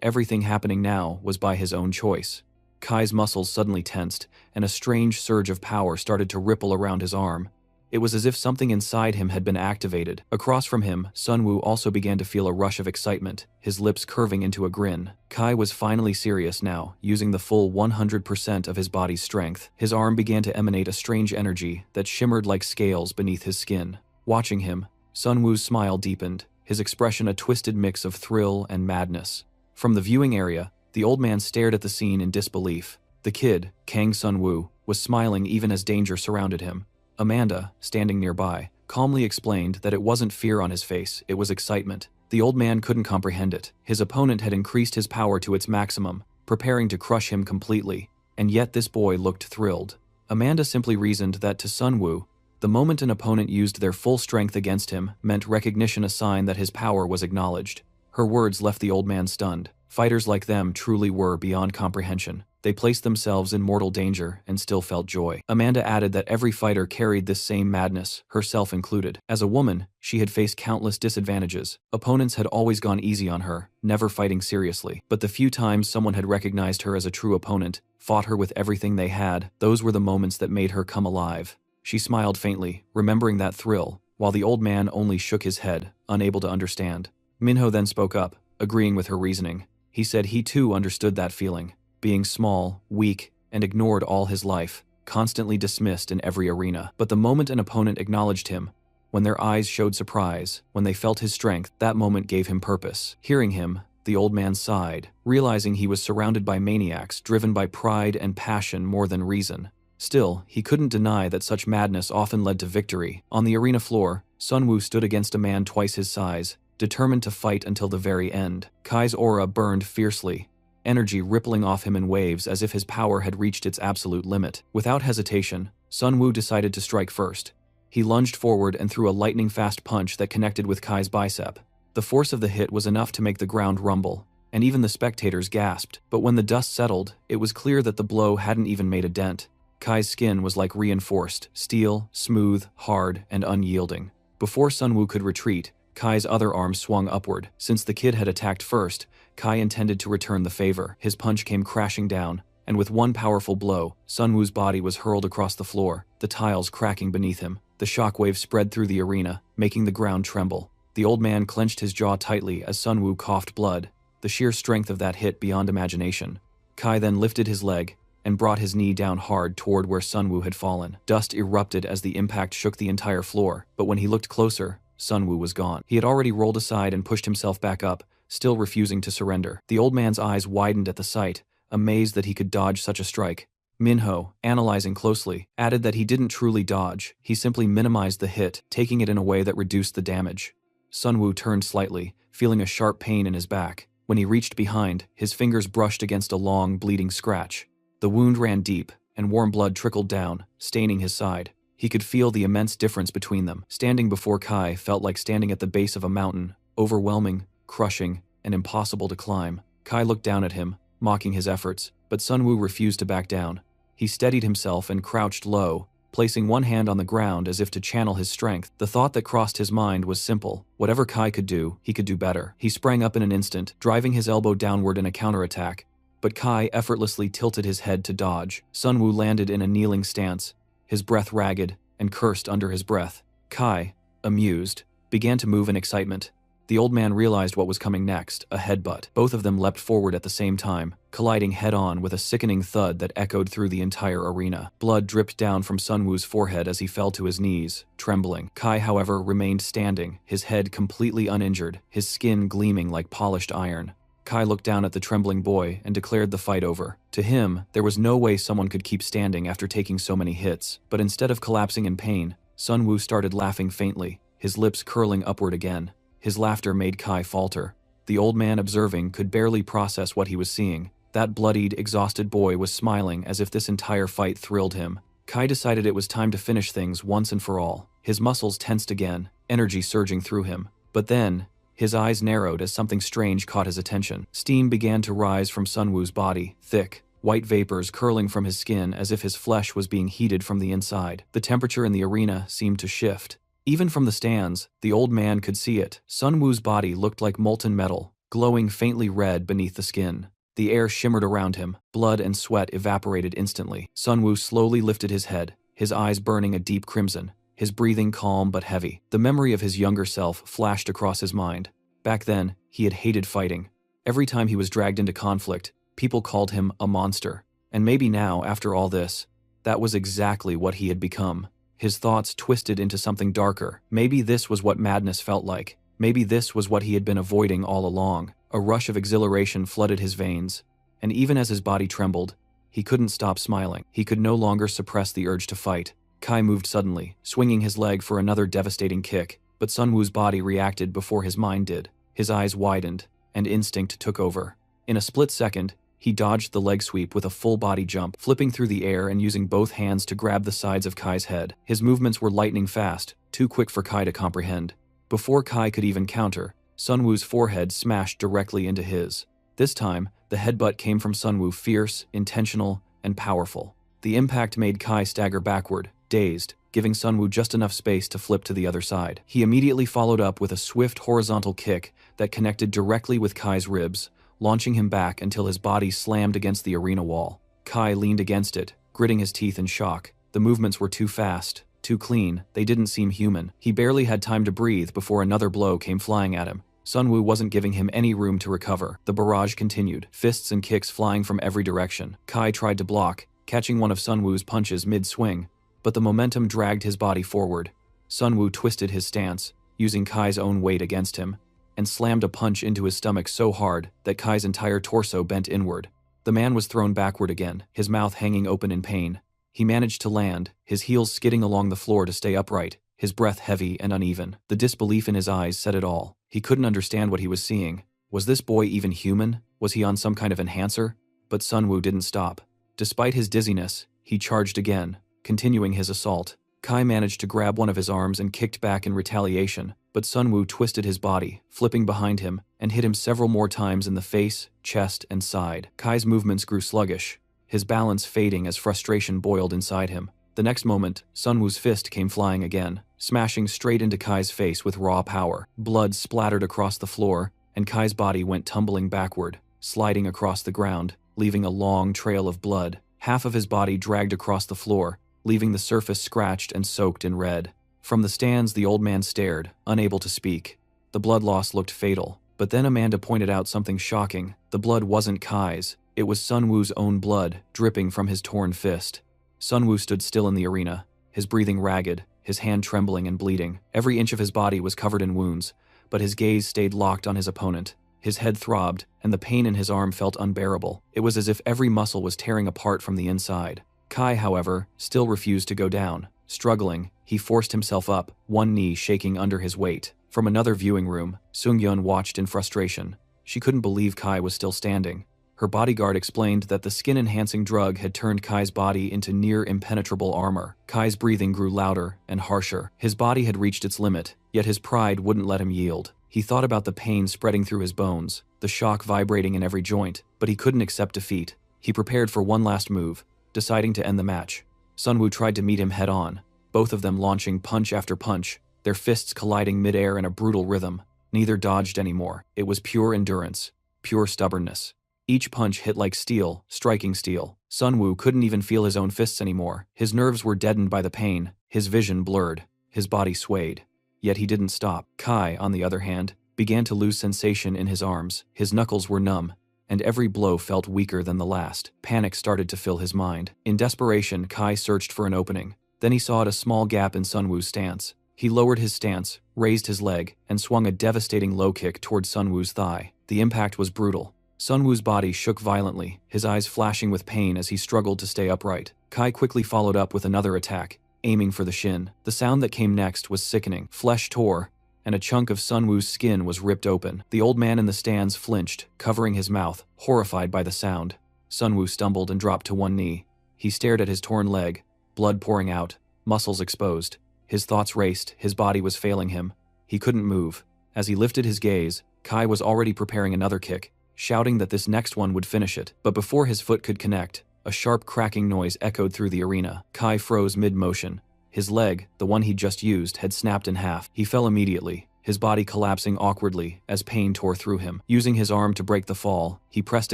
everything happening now was by his own choice. Kai's muscles suddenly tensed, and a strange surge of power started to ripple around his arm. It was as if something inside him had been activated. Across from him, Sunwoo also began to feel a rush of excitement, his lips curving into a grin. Kai was finally serious now, using the full 100% of his body's strength. His arm began to emanate a strange energy that shimmered like scales beneath his skin. Watching him, Sunwoo's smile deepened, his expression a twisted mix of thrill and madness. From the viewing area, the old man stared at the scene in disbelief. The kid, Kang Sunwoo, was smiling even as danger surrounded him. Amanda, standing nearby, calmly explained that it wasn't fear on his face, it was excitement. The old man couldn't comprehend it. His opponent had increased his power to its maximum, preparing to crush him completely, and yet this boy looked thrilled. Amanda simply reasoned that to Sunwoo, the moment an opponent used their full strength against him meant recognition, a sign that his power was acknowledged. Her words left the old man stunned. Fighters like them truly were beyond comprehension. They placed themselves in mortal danger and still felt joy. Amanda added that every fighter carried this same madness, herself included. As a woman, she had faced countless disadvantages. Opponents had always gone easy on her, never fighting seriously. But the few times someone had recognized her as a true opponent, fought her with everything they had, those were the moments that made her come alive. She smiled faintly, remembering that thrill, while the old man only shook his head, unable to understand. Minho then spoke up, agreeing with her reasoning. He said he too understood that feeling. Being small, weak, and ignored all his life, constantly dismissed in every arena. But the moment an opponent acknowledged him, when their eyes showed surprise, when they felt his strength, that moment gave him purpose. Hearing him, the old man sighed, realizing he was surrounded by maniacs driven by pride and passion more than reason. Still, he couldn't deny that such madness often led to victory. On the arena floor, Sunwoo stood against a man twice his size, determined to fight until the very end. Kai's aura burned fiercely, energy rippling off him in waves as if his power had reached its absolute limit. Without hesitation, Sunwoo decided to strike first. He lunged forward and threw a lightning-fast punch that connected with Kai's bicep. The force of the hit was enough to make the ground rumble, and even the spectators gasped. But when the dust settled, it was clear that the blow hadn't even made a dent. Kai's skin was like reinforced, steel, smooth, hard, and unyielding. Before Sunwoo could retreat, Kai's other arm swung upward. Since the kid had attacked first, Kai intended to return the favor. His punch came crashing down, and with one powerful blow, Sunwoo's body was hurled across the floor, the tiles cracking beneath him. The shockwave spread through the arena, making the ground tremble. The old man clenched his jaw tightly as Sunwoo coughed blood, the sheer strength of that hit beyond imagination. Kai then lifted his leg and brought his knee down hard toward where Sunwoo had fallen. Dust erupted as the impact shook the entire floor, but when he looked closer, Sunwoo was gone. He had already rolled aside and pushed himself back up, still refusing to surrender. The old man's eyes widened at the sight, amazed that he could dodge such a strike. Minho, analyzing closely, added that he didn't truly dodge, he simply minimized the hit, taking it in a way that reduced the damage. Sunwoo turned slightly, feeling a sharp pain in his back. When he reached behind, his fingers brushed against a long, bleeding scratch. The wound ran deep, and warm blood trickled down, staining his side. He could feel the immense difference between them. Standing before Kai felt like standing at the base of a mountain, overwhelming, crushing, and impossible to climb. Kai looked down at him, mocking his efforts, but Sunwoo refused to back down. He steadied himself and crouched low, placing one hand on the ground as if to channel his strength. The thought that crossed his mind was simple. Whatever Kai could do, he could do better. He sprang up in an instant, driving his elbow downward in a counterattack, but Kai effortlessly tilted his head to dodge. Sunwoo landed in a kneeling stance, his breath ragged, and cursed under his breath. Kai, amused, began to move in excitement. The old man realized what was coming next, a headbutt. Both of them leapt forward at the same time, colliding head-on with a sickening thud that echoed through the entire arena. Blood dripped down from Sunwoo's forehead as he fell to his knees, trembling. Kai, however, remained standing, his head completely uninjured, his skin gleaming like polished iron. Kai looked down at the trembling boy and declared the fight over. To him, there was no way someone could keep standing after taking so many hits. But instead of collapsing in pain, Sunwoo started laughing faintly, his lips curling upward again. His laughter made Kai falter. The old man observing could barely process what he was seeing. That bloodied, exhausted boy was smiling as if this entire fight thrilled him. Kai decided it was time to finish things once and for all. His muscles tensed again, energy surging through him. But then, his eyes narrowed as something strange caught his attention. Steam began to rise from Sunwoo's body, thick, white vapors curling from his skin as if his flesh was being heated from the inside. The temperature in the arena seemed to shift. Even from the stands, the old man could see it. Sunwoo's body looked like molten metal, glowing faintly red beneath the skin. The air shimmered around him, blood and sweat evaporated instantly. Sunwoo slowly lifted his head, his eyes burning a deep crimson, his breathing calm but heavy. The memory of his younger self flashed across his mind. Back then, he had hated fighting. Every time he was dragged into conflict, people called him a monster. And maybe now, after all this, that was exactly what he had become. His thoughts twisted into something darker. Maybe this was what madness felt like. Maybe this was what he had been avoiding all along. A rush of exhilaration flooded his veins, and even as his body trembled, he couldn't stop smiling. He could no longer suppress the urge to fight. Kai moved suddenly, swinging his leg for another devastating kick, but Sunwoo's body reacted before his mind did. His eyes widened, and instinct took over. In a split second, he dodged the leg sweep with a full-body jump, flipping through the air and using both hands to grab the sides of Kai's head. His movements were lightning fast, too quick for Kai to comprehend. Before Kai could even counter, Sunwoo's forehead smashed directly into his. This time, the headbutt came from Sunwoo fierce, intentional, and powerful. The impact made Kai stagger backward, dazed, giving Sunwoo just enough space to flip to the other side. He immediately followed up with a swift horizontal kick that connected directly with Kai's ribs, launching him back until his body slammed against the arena wall. Kai leaned against it, gritting his teeth in shock. The movements were too fast, too clean, they didn't seem human. He barely had time to breathe before another blow came flying at him. Sunwoo wasn't giving him any room to recover. The barrage continued, fists and kicks flying from every direction. Kai tried to block, catching one of Sunwoo's punches mid-swing, but the momentum dragged his body forward. Sunwoo twisted his stance, using Kai's own weight against him, and slammed a punch into his stomach so hard that Kai's entire torso bent inward. The man was thrown backward again, his mouth hanging open in pain. He managed to land, his heels skidding along the floor to stay upright, his breath heavy and uneven. The disbelief in his eyes said it all. He couldn't understand what he was seeing. Was this boy even human? Was he on some kind of enhancer? But Sunwoo didn't stop. Despite his dizziness, he charged again, continuing his assault. Kai managed to grab one of his arms and kicked back in retaliation, but Sunwoo twisted his body, flipping behind him, and hit him several more times in the face, chest, and side. Kai's movements grew sluggish, his balance fading as frustration boiled inside him. The next moment, Sunwoo's fist came flying again, smashing straight into Kai's face with raw power. Blood splattered across the floor, and Kai's body went tumbling backward, sliding across the ground, leaving a long trail of blood. Half of his body dragged across the floor, leaving the surface scratched and soaked in red. From the stands, the old man stared, unable to speak. The blood loss looked fatal, but then Amanda pointed out something shocking. The blood wasn't Kai's, it was Sunwoo's own blood, dripping from his torn fist. Sunwoo stood still in the arena, his breathing ragged, his hand trembling and bleeding. Every inch of his body was covered in wounds, but his gaze stayed locked on his opponent. His head throbbed, and the pain in his arm felt unbearable. It was as if every muscle was tearing apart from the inside. Kai, however, still refused to go down. Struggling, he forced himself up, one knee shaking under his weight. From another viewing room, Seung-yeon watched in frustration. She couldn't believe Kai was still standing. Her bodyguard explained that the skin-enhancing drug had turned Kai's body into near-impenetrable armor. Kai's breathing grew louder and harsher. His body had reached its limit, yet his pride wouldn't let him yield. He thought about the pain spreading through his bones, the shock vibrating in every joint, but he couldn't accept defeat. He prepared for one last move, deciding to end the match. Sunwoo tried to meet him head-on, both of them launching punch after punch, their fists colliding mid-air in a brutal rhythm. Neither dodged anymore. It was pure endurance, pure stubbornness. Each punch hit like steel, striking steel. Sunwoo couldn't even feel his own fists anymore. His nerves were deadened by the pain, his vision blurred, his body swayed. Yet he didn't stop. Kai, on the other hand, began to lose sensation in his arms. His knuckles were numb, and every blow felt weaker than the last. Panic started to fill his mind. In desperation, Kai searched for an opening. Then he saw a small gap in Sunwoo's stance. He lowered his stance, raised his leg, and swung a devastating low kick toward Sunwoo's thigh. The impact was brutal. Sunwoo's body shook violently, his eyes flashing with pain as he struggled to stay upright. Kai quickly followed up with another attack, aiming for the shin. The sound that came next was sickening. Flesh tore, and a chunk of Sunwoo's skin was ripped open. The old man in the stands flinched, covering his mouth, horrified by the sound. Sunwoo stumbled and dropped to one knee. He stared at his torn leg, blood pouring out, muscles exposed. His thoughts raced, his body was failing him. He couldn't move. As he lifted his gaze, Kai was already preparing another kick, shouting that this next one would finish it. But before his foot could connect, a sharp cracking noise echoed through the arena. Kai froze mid-motion. His leg, the one he'd just used, had snapped in half. He fell immediately, his body collapsing awkwardly as pain tore through him. Using his arm to break the fall, he pressed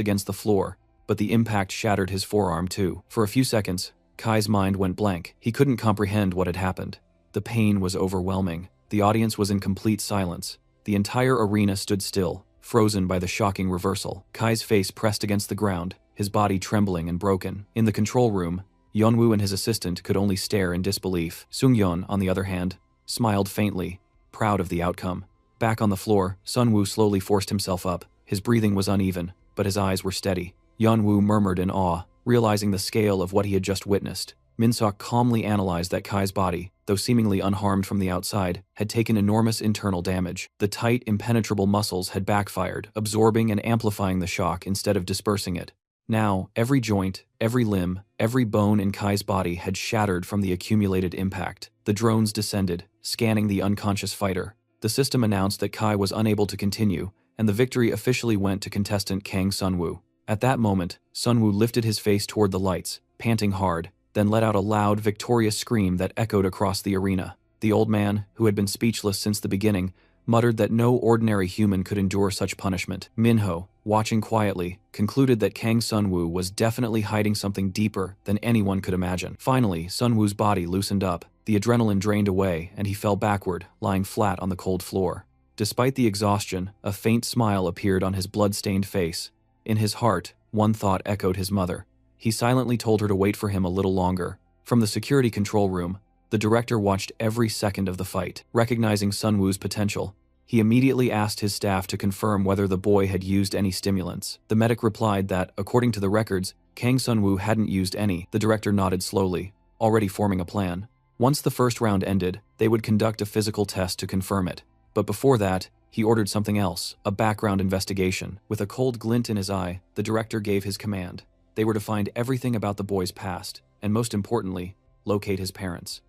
against the floor, but the impact shattered his forearm too. For a few seconds, Kai's mind went blank. He couldn't comprehend what had happened. The pain was overwhelming. The audience was in complete silence. The entire arena stood still, frozen by the shocking reversal. Kai's face pressed against the ground, his body trembling and broken. In the control room, Yeonwoo and his assistant could only stare in disbelief. Seung-yeon, on the other hand, smiled faintly, proud of the outcome. Back on the floor, Sunwoo slowly forced himself up. His breathing was uneven, but his eyes were steady. Yeonwoo murmured in awe, realizing the scale of what he had just witnessed. Min-seok calmly analyzed that Kai's body, though seemingly unharmed from the outside, had taken enormous internal damage. The tight, impenetrable muscles had backfired, absorbing and amplifying the shock instead of dispersing it. Now, every joint, every limb, every bone in Kai's body had shattered from the accumulated impact. The drones descended, scanning the unconscious fighter. The system announced that Kai was unable to continue, and the victory officially went to contestant Kang Sunwoo. At that moment, Sunwoo lifted his face toward the lights, panting hard, then let out a loud, victorious scream that echoed across the arena. The old man, who had been speechless since the beginning, muttered that no ordinary human could endure such punishment. Minho, watching quietly, concluded that Kang Sunwoo was definitely hiding something deeper than anyone could imagine. Finally, Sunwoo's body loosened up, the adrenaline drained away, and he fell backward, lying flat on the cold floor. Despite the exhaustion, a faint smile appeared on his blood-stained face. In his heart, one thought echoed his mother. He silently told her to wait for him a little longer. From the security control room, the director watched every second of the fight. Recognizing Sunwoo's potential, he immediately asked his staff to confirm whether the boy had used any stimulants. The medic replied that, according to the records, Kang Sunwoo hadn't used any. The director nodded slowly, already forming a plan. Once the first round ended, they would conduct a physical test to confirm it. But before that, he ordered something else, a background investigation. With a cold glint in his eye, the director gave his command. They were to find everything about the boy's past, and most importantly, locate his parents.